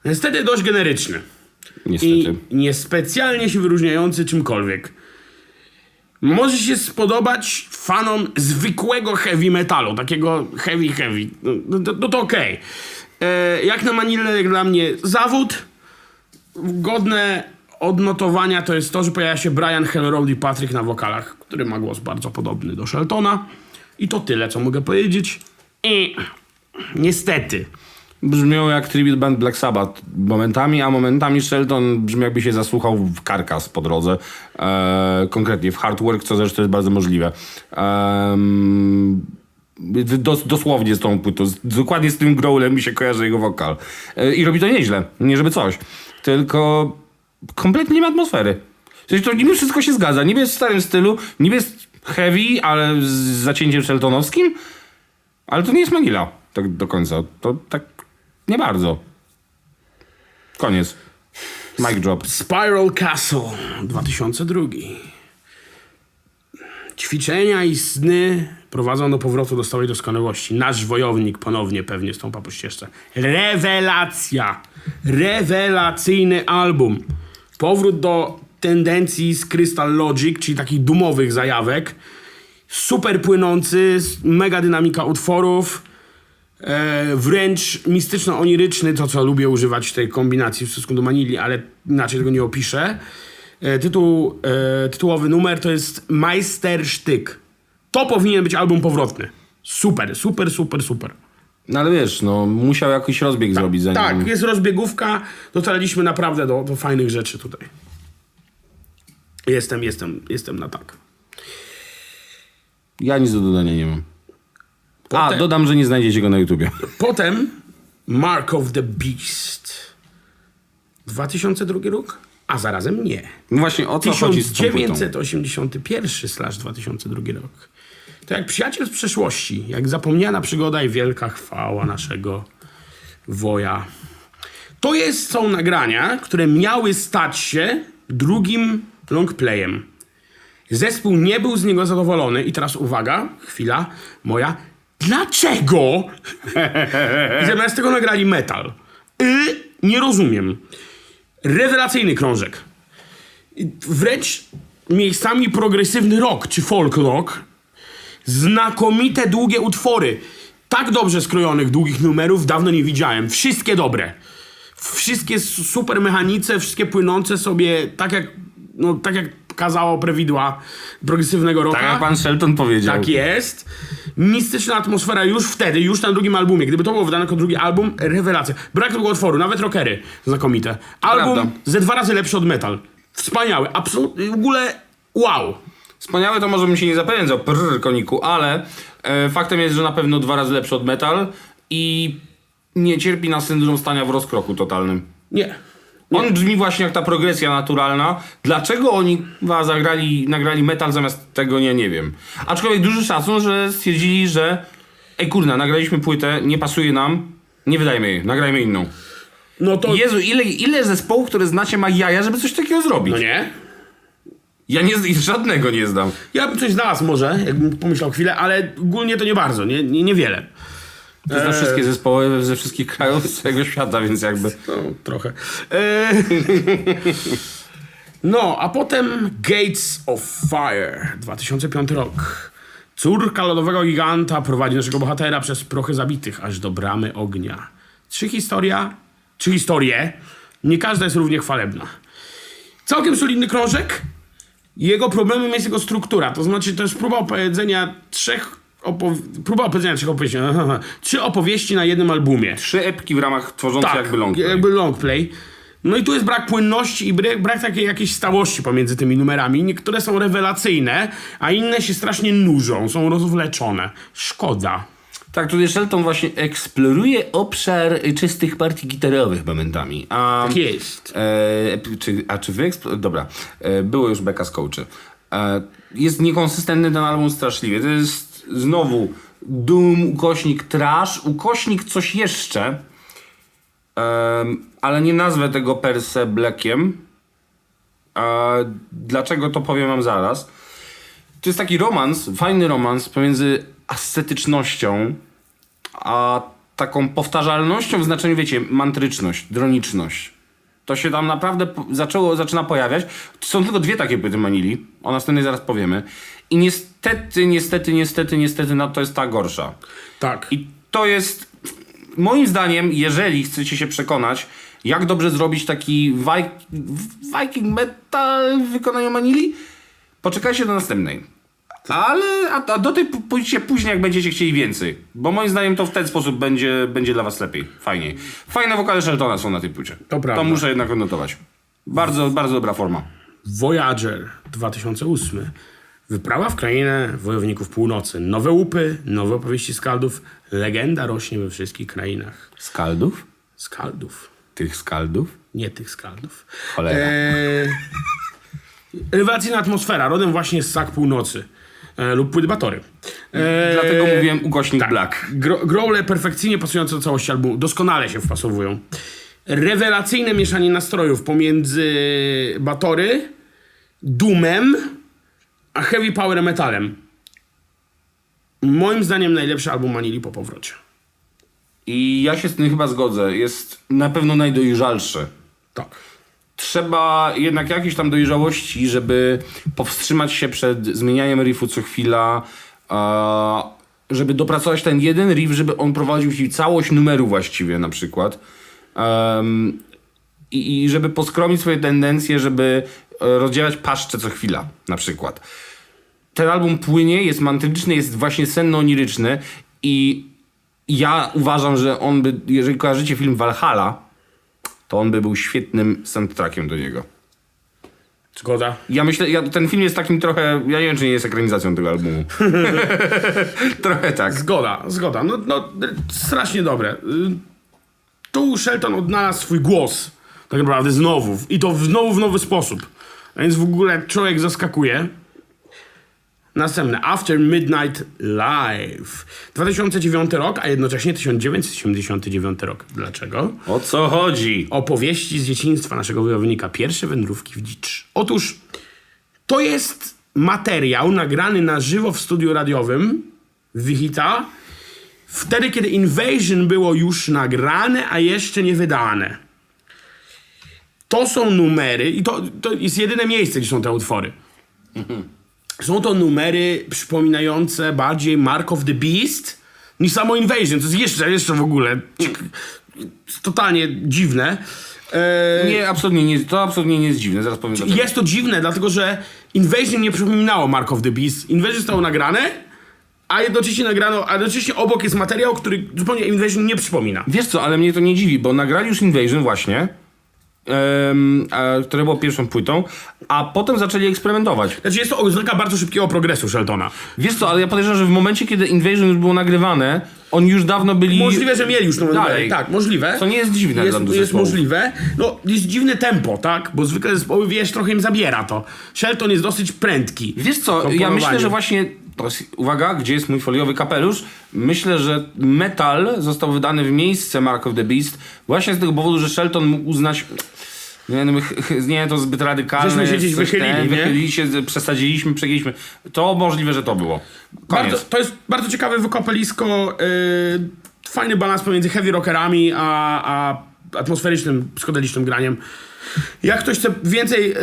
S2: niestety dość generyczny.
S1: Niestety.
S2: I niespecjalnie się wyróżniający czymkolwiek. Może się spodobać fanom zwykłego heavy metalu, takiego heavy. No to okej. Jak na Manilę, jak dla mnie zawód. Godne odnotowania to jest to, że pojawia się Brian Hellroyd i Patrick na wokalach, który ma głos bardzo podobny do Sheltona. I to tyle, co mogę powiedzieć. I niestety.
S1: Brzmią jak tribute band Black Sabbath momentami, a momentami Shelton brzmi jakby się zasłuchał w Carcass po drodze. Konkretnie w Hard Work, co zresztą jest bardzo możliwe. Dosłownie z tą płytą. Dokładnie z tym growlem mi się kojarzy jego wokal. I robi to nieźle. Nie żeby coś. Tylko kompletnie nie ma atmosfery. To niby wszystko się zgadza. Niby jest w starym stylu, niby jest heavy, ale z zacięciem sheltonowskim. Ale to nie jest Manila tak do końca. To tak nie bardzo. Koniec. Mic drop.
S2: Spiral Castle 2002. Ćwiczenia i sny prowadzą do powrotu do stałej doskonałości. Nasz wojownik ponownie pewnie stąpa po ścieżce. Rewelacja! Rewelacyjny album. Powrót do tendencji z Crystal Logic, czyli takich dumowych zajawek. Super płynący, mega dynamika utworów. Wręcz mistyczno-oniryczny, to co lubię używać tej kombinacji w stosunku do Manili, ale inaczej tego nie opiszę. Tytułowy numer to jest Meisterstück. To powinien być album powrotny. Super.
S1: No ale wiesz, musiał jakiś rozbieg zrobić zanim...
S2: Tak, jest rozbiegówka. Dotarliśmy naprawdę do fajnych rzeczy tutaj. Jestem na tak.
S1: Ja nic do dodania nie mam.
S2: Potem-
S1: Dodam, że nie znajdziecie go na YouTubie.
S2: Potem Mark of the Beast. 2002 rok? A zarazem nie.
S1: No właśnie, o co chodzi z tą płytą?
S2: 1981/2002 rok. To jak przyjaciel z przeszłości, jak zapomniana przygoda i wielka chwała naszego woja. Są nagrania, które miały stać się drugim longplayem. Zespół nie był z niego zadowolony i teraz uwaga, chwila moja. Dlaczego? I zamiast tego nagrali metal. Nie rozumiem. Rewelacyjny krążek. Wręcz miejscami progresywny rock, czy folk rock. Znakomite długie utwory. Tak dobrze skrojonych długich numerów dawno nie widziałem. Wszystkie dobre. Wszystkie super mechanice, wszystkie płynące sobie tak jak kazało prewidła progresywnego rocka.
S1: Tak jak pan Shelton powiedział.
S2: Tak jest. Mistyczna atmosfera już wtedy, już na drugim albumie. Gdyby to było wydane jako drugi album, rewelacja. Brak tego otworu, nawet rockery. Znakomite. Album
S1: Prawda.
S2: ze 2 razy lepszy od metal. Wspaniały. Absolutnie. W ogóle Wow!
S1: Wspaniałe to może bym się nie zapędzał, koniku, ale faktem jest, że na pewno 2 razy lepszy od metal i nie cierpi na syndrom stania w rozkroku totalnym.
S2: Nie.
S1: On brzmi właśnie jak ta progresja naturalna. Dlaczego oni nagrali metal zamiast tego, nie wiem. Aczkolwiek duży szacun, że stwierdzili, że kurna, nagraliśmy płytę, nie pasuje nam, nie wydajmy jej, nagrajmy inną.
S2: No to...
S1: Jezu, ile zespołów, które znacie, ma jaja, żeby coś takiego zrobić?
S2: No nie?
S1: Ja żadnego nie znam.
S2: Ja bym coś znalazł może, jakbym pomyślał chwilę, ale ogólnie to nie bardzo, niewiele.
S1: To znam wszystkie zespoły ze wszystkich krajów z całego świata, więc jakby...
S2: No, trochę. No, a potem Gates of Fire, 2005 rok. Córka lodowego giganta prowadzi naszego bohatera przez prochy zabitych, aż do bramy ognia. 3 historie, nie każda jest równie chwalebna. Całkiem solidny krążek. Jego problemem jest jego struktura, to znaczy to jest próba opowiedzenia 3 opowieści. 3 opowieści na jednym albumie.
S1: 3 epki w ramach tworzące jakby longplay.
S2: Jakby longplay. No i tu jest brak płynności i brak takiej jakiejś stałości pomiędzy tymi numerami. Niektóre są rewelacyjne, a inne się strasznie nużą, są rozwleczone. Szkoda.
S1: Tak, tutaj Shelton właśnie eksploruje obszar czystych partii gitarowych momentami.
S2: Tak jest.
S1: Czy wy Dobra. Było już beka z coachy. Jest niekonsystentny ten album straszliwie. To jest znowu doom, ukośnik trash, ukośnik coś jeszcze. Ale nie nazwę tego per se blackiem. Dlaczego to powiem wam zaraz. To jest taki romans, fajny romans pomiędzy ascetycznością a taką powtarzalnością w znaczeniu, wiecie, mantryczność, droniczność. To się tam naprawdę zaczyna pojawiać. Są tylko 2 takie płyty Manili. O następnej zaraz powiemy. I niestety, no to jest ta gorsza.
S2: Tak.
S1: I to jest, moim zdaniem, jeżeli chcecie się przekonać, jak dobrze zrobić taki Viking metal w wykonaniu Manili, poczekajcie do następnej. A do tej pójdźcie później, jak będziecie chcieli więcej. Bo moim zdaniem to w ten sposób będzie dla was lepiej, fajniej. Fajne wokale Sheltona są na tej płycie.
S2: To prawda.
S1: To muszę jednak odnotować. Bardzo, bardzo dobra forma.
S2: Voyager 2008. Wyprawa w krainę wojowników północy. Nowe łupy, nowe opowieści skaldów. Legenda rośnie we wszystkich krainach.
S1: Skaldów?
S2: Skaldów.
S1: Tych skaldów?
S2: Nie tych skaldów.
S1: Cholera.
S2: Rewelacyjna atmosfera, rodem właśnie z Sak Północy. Lub płyt Batory.
S1: Dlatego mówiłem ukośnik
S2: tak.
S1: black.
S2: Growle perfekcyjnie pasujące do całości albumu. Doskonale się wpasowują. Rewelacyjne mieszanie nastrojów pomiędzy Batory, doomem, a heavy power metalem. Moim zdaniem najlepszy album Manili po powrocie.
S1: I ja się z tym chyba zgodzę. Jest na pewno najdojrzalszy.
S2: Tak.
S1: Trzeba jednak jakiejś tam dojrzałości, żeby powstrzymać się przed zmienianiem riffu co chwila, żeby dopracować ten jeden riff, żeby on prowadził ci całość numeru właściwie na przykład. I żeby poskromić swoje tendencje, żeby rozdzielać paszczę co chwila na przykład. Ten album płynie, jest mantryczny, jest właśnie senno-oniryczny i ja uważam, że on by, jeżeli kojarzycie film Valhalla, to on by był świetnym soundtrackiem do niego.
S2: Zgoda.
S1: Ja myślę, ten film jest takim trochę, ja nie wiem, czy nie jest ekranizacją tego albumu. Trochę tak.
S2: Zgoda. No, strasznie dobre. Tu Shelton odnalazł swój głos. Tak naprawdę znowu. I to znowu w nowy sposób. A więc w ogóle człowiek zaskakuje. Następne. After Midnight Live. 2009 rok, a jednocześnie 1979 rok. Dlaczego?
S1: O co chodzi?
S2: Opowieści z dzieciństwa naszego wojownika. Pierwsze wędrówki w dzicz. Otóż to jest materiał nagrany na żywo w studiu radiowym w Wichita. Wtedy, kiedy Invasion było już nagrane, a jeszcze nie wydane. To są numery i to jest jedyne miejsce, gdzie są te utwory. Są to numery przypominające bardziej Mark of the Beast niż samo Invasion. To jest jeszcze w ogóle totalnie dziwne.
S1: Nie, absolutnie nie, to absolutnie nie jest dziwne, zaraz powiem dlaczego.
S2: Jest to dziwne, dlatego że Invasion nie przypominało Mark of the Beast. Invasion zostało nagrane, a jednocześnie obok jest materiał, który zupełnie Invasion nie przypomina.
S1: Wiesz co, ale mnie to nie dziwi, bo nagrali już Invasion właśnie które było pierwszą płytą, a potem zaczęli eksperymentować.
S2: Znaczy jest to oznaka bardzo szybkiego progresu Sheltona.
S1: Wiesz co, ale ja podejrzewam, że w momencie, kiedy Invasion już było nagrywane, oni już dawno byli...
S2: Możliwe, że mieli już to
S1: dalej.
S2: Tak, możliwe.
S1: Co nie jest dziwne dla dużych
S2: Jest
S1: zespołów.
S2: możliwe. No, jest dziwne tempo, tak? Bo zwykle zespoły, wiesz, trochę im zabiera to. Shelton jest dosyć prędki.
S1: Wiesz co, ja myślę, że właśnie... Uwaga, gdzie jest mój foliowy kapelusz? Myślę, że Metal został wydany w miejsce Mark of the Beast właśnie z tego powodu, że Shelton mógł uznać... Nie, to zbyt radykalne.
S2: Żeśmy się gdzieś
S1: coś
S2: wychylili, nie?
S1: wychylili się, przesadziliśmy, przegięliśmy. To możliwe, że to było. Koniec.
S2: To jest bardzo ciekawe wykopalisko. Fajny balans pomiędzy heavy rockerami a atmosferycznym, psychodelicznym graniem. Jak ktoś chce więcej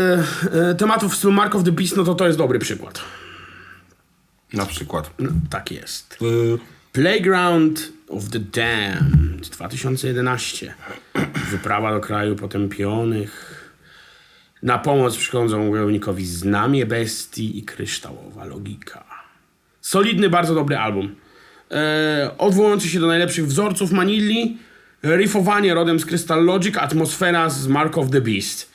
S2: tematów w stylu Mark of the Beast, no to jest dobry przykład.
S1: Na przykład.
S2: No, tak jest. Playground of the Damned 2011. Wyprawa do kraju potępionych. Na pomoc przychodzą wojownikowi Znamie Bestii i Kryształowa Logika. Solidny, bardzo dobry album. Odwołujący się do najlepszych wzorców Manilli, riffowanie rodem z Crystal Logic, atmosfera z Mark of the Beast.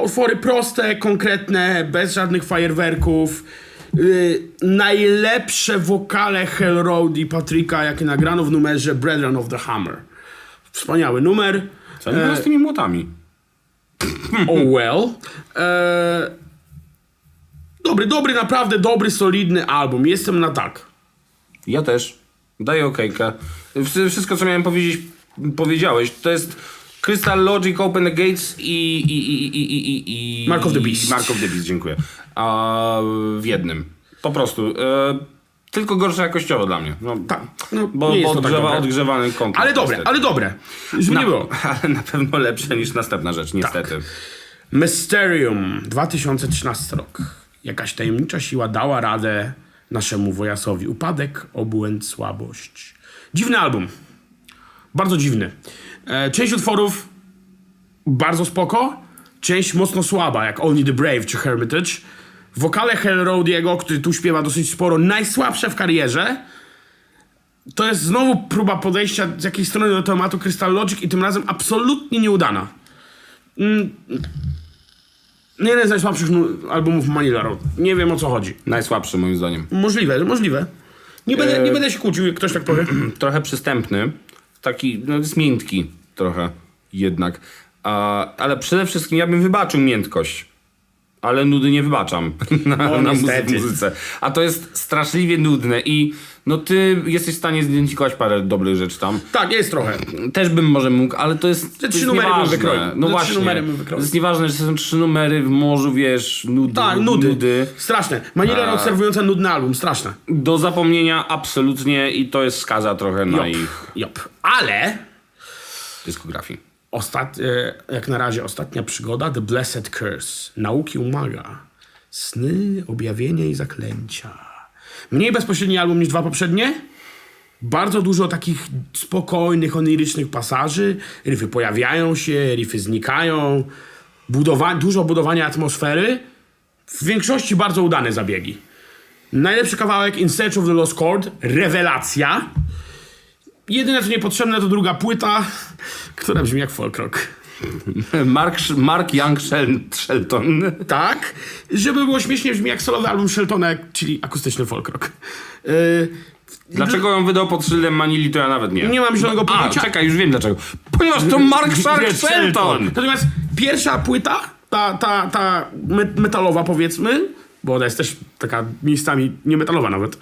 S2: Utwory proste, konkretne, bez żadnych fajerwerków. Najlepsze wokale Hellroad i Patryka, jakie nagrano w numerze Brethren of the Hammer. Wspaniały numer.
S1: Co nie było z tymi młotami?
S2: Oh well. Dobry, naprawdę dobry, solidny album. Jestem na tak.
S1: Ja też. Daję okejkę. Wszystko, co miałem powiedzieć, powiedziałeś. To jest Crystal Logic, Open the Gates i
S2: Mark of the Beast.
S1: Mark of the Beast, dziękuję. W jednym. Po prostu. Tylko gorsze jakościowo dla mnie. No,
S2: Tak. No,
S1: bo
S2: nie jest to tak dobre.
S1: odgrzewany kontent.
S2: Ale dobre,
S1: niestety.
S2: ale dobre. Żeby nie było.
S1: Ale na pewno lepsze niż następna rzecz, niestety.
S2: Mysterium, 2013 rok. Jakaś tajemnicza siła dała radę naszemu wojasowi. Upadek, obłęd, słabość. Dziwny album. Bardzo dziwny. Część utworów bardzo spoko, część mocno słaba, jak Only the Brave czy Hermitage. Wokale Hellroadiego, który tu śpiewa dosyć sporo, najsłabsze w karierze. To jest znowu próba podejścia z jakiejś strony do tematu Crystal Logic i tym razem absolutnie nieudana. Jeden z najsłabszych albumów Manilla Road. Nie wiem, o co chodzi.
S1: Najsłabszy moim zdaniem.
S2: Możliwe. Nie będę się kłócił, jak ktoś tak powie.
S1: Trochę przystępny. Taki, no jest miętki trochę jednak. Ale przede wszystkim ja bym wybaczył miętkość. Ale nudy nie wybaczam na
S2: niestety.
S1: muzyce. A to jest straszliwie nudne i no ty jesteś w stanie zidentyfikować parę dobrych rzeczy tam.
S2: Tak, jest trochę.
S1: Też bym może mógł, ale to jest,
S2: Te
S1: to
S2: trzy
S1: jest
S2: numery bym
S1: nieważne.
S2: wykroił.
S1: No
S2: Te
S1: właśnie.
S2: trzy numery bym
S1: To
S2: wykroił.
S1: jest nieważne, że są 3 numery w morzu, wiesz, nudy.
S2: Tak, nudy. Straszne. Manilla obserwująca nudny album, straszne.
S1: Do zapomnienia absolutnie i to jest skaza trochę na ich
S2: Jop. Ale
S1: dyskografii.
S2: jak na razie ostatnia przygoda, The Blessed Curse. Nauki umaga. Sny, objawienia i zaklęcia. Mniej bezpośredni album niż dwa poprzednie. Bardzo dużo takich spokojnych, onirycznych pasaży. Riffy pojawiają się, riffy znikają. Dużo budowania atmosfery. W większości bardzo udane zabiegi. Najlepszy kawałek In Search of the Lost Chord. Rewelacja. Jedyne, co niepotrzebne, to druga płyta, która brzmi jak folk rock.
S1: Mark Young Shelton.
S2: Tak, żeby było śmiesznie, brzmi jak solowy album Sheltona, czyli akustyczny folk rock.
S1: Dlaczego ją wydał pod szyldem Manili, to ja nawet nie.
S2: Nie mam zielonego pojęcia.
S1: Czekaj, już wiem dlaczego. Ponieważ to Mark Shelton!
S2: Natomiast pierwsza płyta, ta metalowa powiedzmy, bo ona jest też taka miejscami niemetalowa nawet,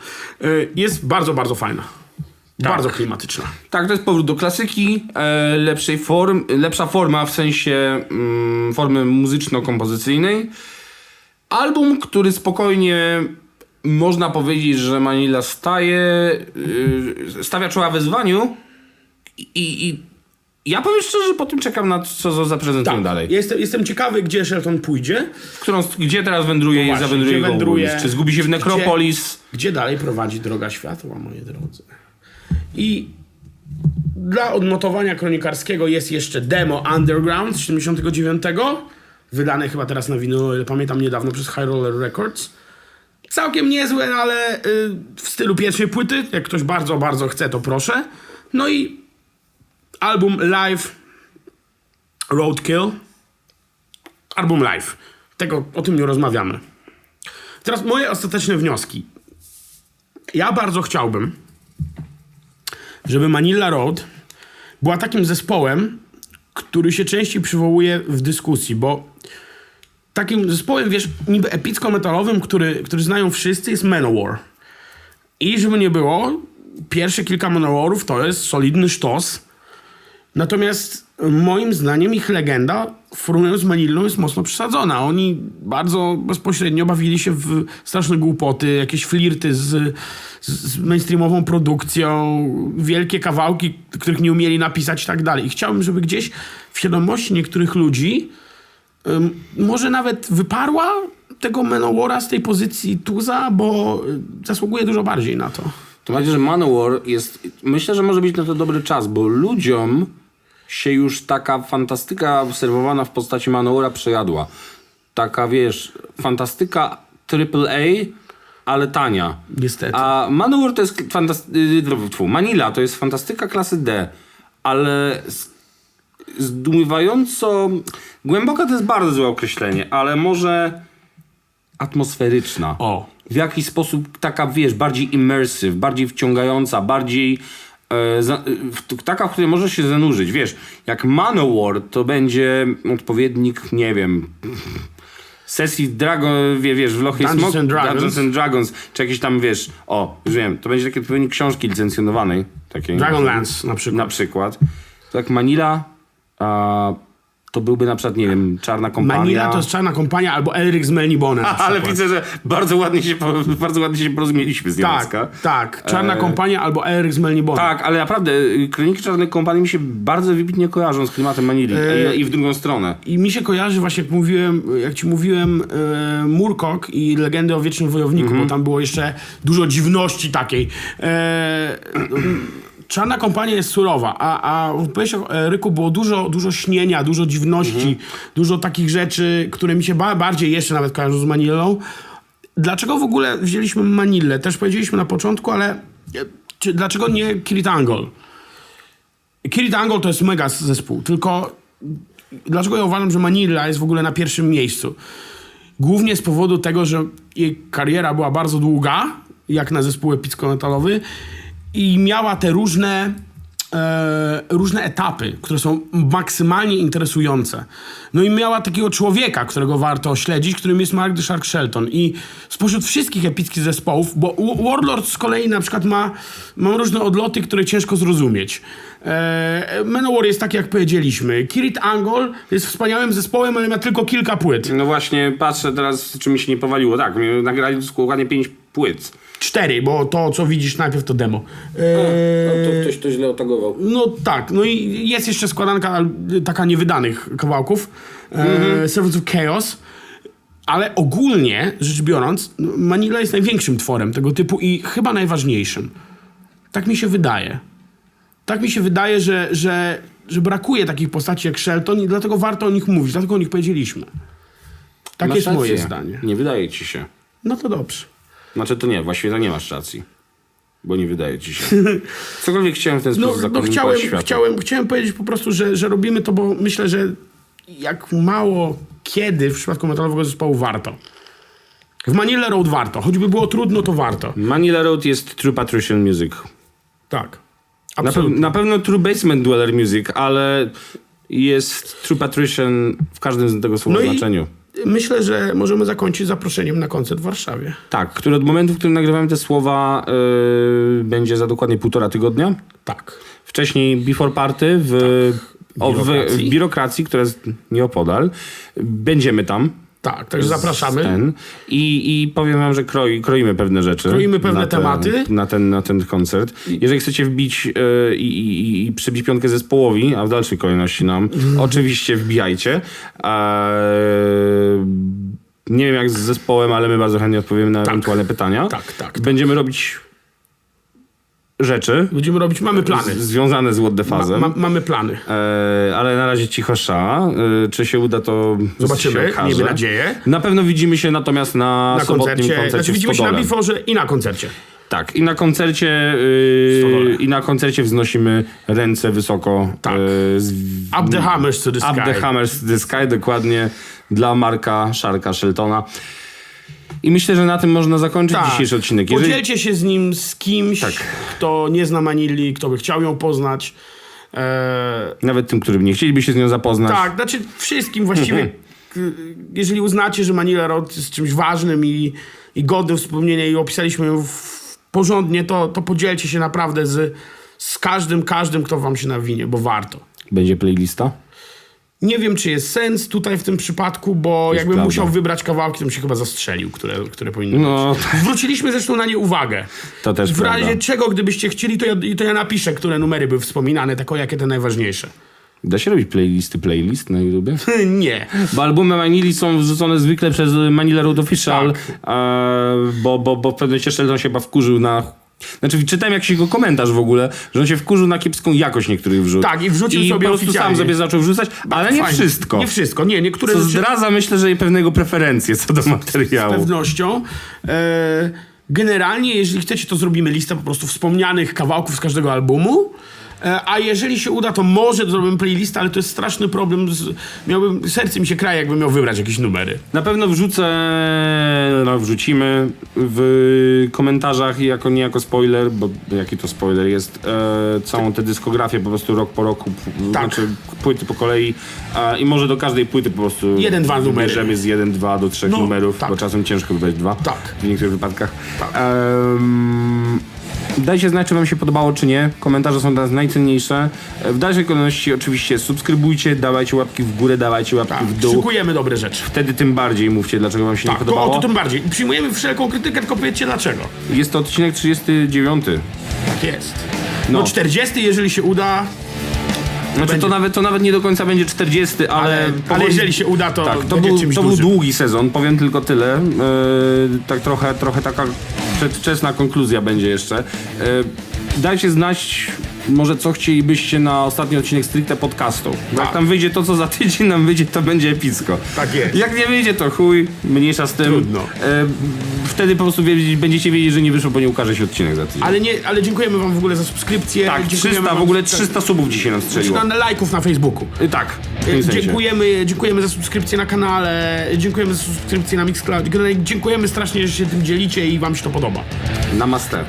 S2: jest bardzo, bardzo fajna. Bardzo klimatyczna.
S1: Tak, to jest powrót do klasyki, lepsza forma w sensie formy muzyczno-kompozycyjnej. Album, który spokojnie można powiedzieć, że Manila stawia czoła wyzwaniu i ja powiem szczerze, że po tym czekam na co zaprezentują dalej.
S2: Jestem ciekawy, gdzie Shelton pójdzie.
S1: Gdzie teraz wędruje i zawędruje go Wolves? Czy zgubi się w Necropolis?
S2: Gdzie dalej prowadzi droga światła, moi drodzy? I dla odnotowania kronikarskiego jest jeszcze demo Underground z 79, wydane chyba teraz na winylu, ile pamiętam, niedawno przez High Roller Records. Całkiem niezłe, ale w stylu pierwszej płyty. Jak ktoś bardzo, bardzo chce, to proszę. No i album Live Roadkill album live. O tym nie rozmawiamy. Teraz moje ostateczne wnioski. Ja bardzo chciałbym, żeby Manilla Road była takim zespołem, który się częściej przywołuje w dyskusji, bo takim zespołem, wiesz, niby epicko-metalowym, który znają wszyscy, jest Manowar. I żeby nie było, pierwsze kilka Manowarów to jest solidny sztos. Natomiast moim zdaniem ich legenda w porównaniu z Manillą jest mocno przesadzona. Oni bardzo bezpośrednio bawili się w straszne głupoty, jakieś flirty z mainstreamową produkcją, wielkie kawałki, których nie umieli napisać i tak dalej. I chciałbym, żeby gdzieś w świadomości niektórych ludzi może nawet wyparła tego Manowara z tej pozycji tuza, bo zasługuje dużo bardziej na to.
S1: To znaczy, że Manowar jest... Myślę, że może być na to dobry czas, bo ludziom się już taka fantastyka serwowana w postaci Manowara przejadła. Taka, wiesz, fantastyka AAA, ale tania.
S2: Niestety.
S1: A Manowar to jest Manila to jest fantastyka klasy D, ale zdumiewająco... Głęboka to jest bardzo złe określenie, ale może atmosferyczna.
S2: O.
S1: W jakiś sposób taka, wiesz, bardziej immersive, bardziej wciągająca, bardziej taka, w której możesz się zanurzyć. Wiesz, jak Manowar to będzie odpowiednik, nie wiem, sesji wiesz, w Loch
S2: Dungeons and Dragons.
S1: Dungeons and Dragons, czy jakieś tam, wiesz, już wiem, to będzie taki odpowiednik książki licencjonowanej. Takiej,
S2: Dragonlance na przykład.
S1: Na przykład. To jak Manila, to byłby na przykład, nie wiem, Czarna Kompania.
S2: Manila to jest Czarna Kompania albo Elric z Melnibonem.
S1: Ale widzę, że bardzo ładnie się porozumieliśmy z Niemiecka.
S2: Tak. Czarna Kompania albo Elric z Melnibonem.
S1: Tak, ale naprawdę Kroniki Czarnej Kompanii mi się bardzo wybitnie kojarzą z klimatem Manili i w drugą stronę.
S2: I mi się kojarzy właśnie, jak ci mówiłem, Murkok i Legendy o Wiecznym Wojowniku, bo tam było jeszcze dużo dziwności takiej. Czarna Kompania jest surowa, a w opowieściach Ryku było dużo śnienia, dużo dziwności, dużo takich rzeczy, które mi się bardziej jeszcze nawet kojarzą z Manilą. Dlaczego w ogóle wzięliśmy Manilę? Też powiedzieliśmy na początku, ale dlaczego nie Kirit Angle? Kirit Angle to jest mega zespół, tylko dlaczego ja uważam, że Manila jest w ogóle na pierwszym miejscu? Głównie z powodu tego, że jej kariera była bardzo długa, jak na zespół epicko-metalowy, i miała te różne etapy, które są maksymalnie interesujące. No i miała takiego człowieka, którego warto śledzić, którym jest Mark the Shark Shelton. I spośród wszystkich epickich zespołów, bo Warlord z kolei na przykład ma różne odloty, które ciężko zrozumieć. Manowar jest tak, jak powiedzieliśmy. Kirit Angle jest wspaniałym zespołem, ale ma tylko kilka płyt.
S1: No właśnie, patrzę teraz, czy mi się nie powaliło. Tak, my nagrali dokładnie 5 płyt.
S2: 4, bo to, co widzisz najpierw, to demo.
S1: To ktoś to źle otagował.
S2: No tak, no i jest jeszcze składanka taka niewydanych kawałków. Servants of Chaos. Ale ogólnie rzecz biorąc, Manila jest największym tworem tego typu i chyba najważniejszym. Tak mi się wydaje. Tak mi się wydaje, że brakuje takich postaci jak Shelton i dlatego warto o nich mówić, dlatego o nich powiedzieliśmy. Tak jest moje zdanie.
S1: Nie wydaje ci się.
S2: No to dobrze.
S1: Znaczy to nie, właściwie to nie masz racji. Bo nie wydaje ci się. Cokolwiek chciałem w ten sposób zakomunikować światu.
S2: Chciałem powiedzieć po prostu, że robimy to, bo myślę, że jak mało kiedy w przypadku metalowego zespołu warto. W Manila Road warto. Choćby było trudno, to warto.
S1: Manila Road jest True Patrician Music.
S2: Tak.
S1: Na pewno True Basement Dweller Music, ale jest True Patrician w każdym z tego słowa znaczeniu.
S2: Myślę, że możemy zakończyć zaproszeniem na koncert w Warszawie.
S1: Tak, który od momentu, w którym nagrywamy te słowa, będzie za dokładnie 1,5 tygodnia.
S2: Tak.
S1: Wcześniej Before Party w biurokracji, która jest nieopodal. Będziemy tam.
S2: Tak, także zapraszamy.
S1: I powiem wam, że kroimy pewne rzeczy.
S2: Kroimy pewne tematy.
S1: Na ten koncert. Jeżeli chcecie wbić i przybić piątkę zespołowi, a w dalszej kolejności nam, oczywiście wbijajcie. Nie wiem jak z zespołem, ale my bardzo chętnie odpowiemy na ewentualne pytania.
S2: Tak.
S1: Będziemy robić rzeczy.
S2: Mamy plany.
S1: Związane z What the Fazem.
S2: Mamy plany.
S1: Ale na razie cichosza. Czy się uda, to
S2: zobaczymy.
S1: Się
S2: miejmy nadzieję.
S1: Na pewno widzimy się natomiast na sobotnim koncercie.
S2: Znaczy widzimy się na Biforze i na koncercie.
S1: Tak, i na koncercie wznosimy ręce wysoko.
S2: Tak. Up the hammers to the sky.
S1: Up the hammers to the sky, dokładnie. dla Marka Sharka Sheltona. I myślę, że na tym można zakończyć dzisiejszy odcinek.
S2: Podzielcie się z nim z kimś, kto nie zna Manili, kto by chciał ją poznać.
S1: Nawet tym, którym nie chcieliby się z nią zapoznać.
S2: Tak, znaczy wszystkim właściwie. Jeżeli uznacie, że Manila Road jest czymś ważnym i godnym wspomnienia i opisaliśmy ją porządnie, to podzielcie się naprawdę z każdym, kto wam się nawinie, bo warto.
S1: Będzie playlista?
S2: Nie wiem, czy jest sens tutaj w tym przypadku, bo jakbym
S1: prawda.
S2: musiał wybrać kawałki, to bym się chyba zastrzelił, które powinny
S1: No,
S2: być. Zwróciliśmy zresztą na nie uwagę.
S1: To też
S2: W razie
S1: prawda.
S2: czego, gdybyście chcieli, to ja napiszę, które numery były wspominane, tako jakie te najważniejsze.
S1: Da się robić playlist na YouTubie?
S2: Nie.
S1: Bo albumy Manili są wrzucone zwykle przez Manila Road Official,
S2: Tak.
S1: bo w pewnym momencie Sheldon się chyba wkurzył na... Znaczy, czytałem jakiś jego komentarz w ogóle, że on się wkurzył na kiepską jakość niektórych wrzut.
S2: Tak, i wrzucił
S1: I
S2: sobie
S1: po prostu
S2: oficjalnie.
S1: sam sobie zaczął wrzucać, ale nie
S2: Fajnie.
S1: wszystko.
S2: Nie wszystko, nie, niektóre
S1: Co
S2: rzeczy
S1: zdradza, myślę, że pewnego preferencje co do
S2: z
S1: materiału.
S2: pewnością. Generalnie, jeżeli chcecie, to zrobimy listę po prostu wspomnianych kawałków z każdego albumu. A jeżeli się uda, to może zrobimy playlistę, ale to jest straszny problem. Serce mi się kraje, jakbym miał wybrać jakieś numery.
S1: Na pewno wrzucimy w komentarzach niejako spoiler, bo jaki to spoiler jest, całą tę dyskografię po prostu rok po roku, znaczy płyty po kolei i może do każdej płyty po prostu
S2: 1-2 numery.
S1: bierzemy z 1-2 do 3 numerów,
S2: tak.
S1: bo czasem ciężko wybrać 2
S2: Tak.
S1: w niektórych wypadkach.
S2: Tak.
S1: Dajcie znać, czy wam się podobało, czy nie. Komentarze są dla nas najcenniejsze. W dalszej kolejności oczywiście subskrybujcie, dawajcie łapki w górę, dawajcie łapki w dół.
S2: Szykujemy dobre rzeczy.
S1: Wtedy tym bardziej mówcie, dlaczego wam się nie
S2: Tak,
S1: podobało.
S2: to tym bardziej. Przyjmujemy wszelką krytykę, tylko powiedzcie dlaczego.
S1: Jest to odcinek 39.
S2: Tak jest.
S1: No.
S2: No 40, jeżeli się uda,
S1: Znaczy to nawet nie do końca będzie 40, ale
S2: jeżeli się uda, to
S1: tak,
S2: będzie czymś
S1: to był
S2: dużym.
S1: długi sezon, powiem tylko tyle. Tak trochę taka przedwczesna konkluzja będzie jeszcze. Dajcie znać może co chcielibyście na ostatni odcinek stricte podcastu. Bo jak
S2: Tak.
S1: tam wyjdzie to, co za tydzień nam wyjdzie, to będzie epicko.
S2: Tak jest.
S1: Jak nie wyjdzie, to chuj, mniejsza z tym.
S2: Trudno.
S1: Wtedy po prostu będziecie wiedzieć, że nie wyszło, bo nie ukaże się odcinek za tydzień.
S2: Ale dziękujemy wam w ogóle za subskrypcję.
S1: Tak,
S2: Dziękujemy
S1: 300,
S2: wam
S1: w ogóle
S2: za-
S1: 300 subów dzisiaj nam strzeliło.
S2: na lajków na Facebooku.
S1: Tak, w tym sensie.
S2: Dziękujemy za subskrypcję na kanale, dziękujemy za subskrypcję na Mixcloud. Generalnie dziękujemy strasznie, że się tym dzielicie i wam się to podoba.
S1: Namaste.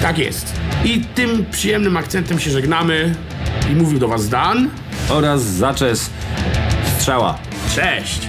S2: Tak jest. I tym przyjemnym akcentem się żegnamy. I mówił do was Dan.
S1: Oraz zaczes strzała.
S2: Cześć!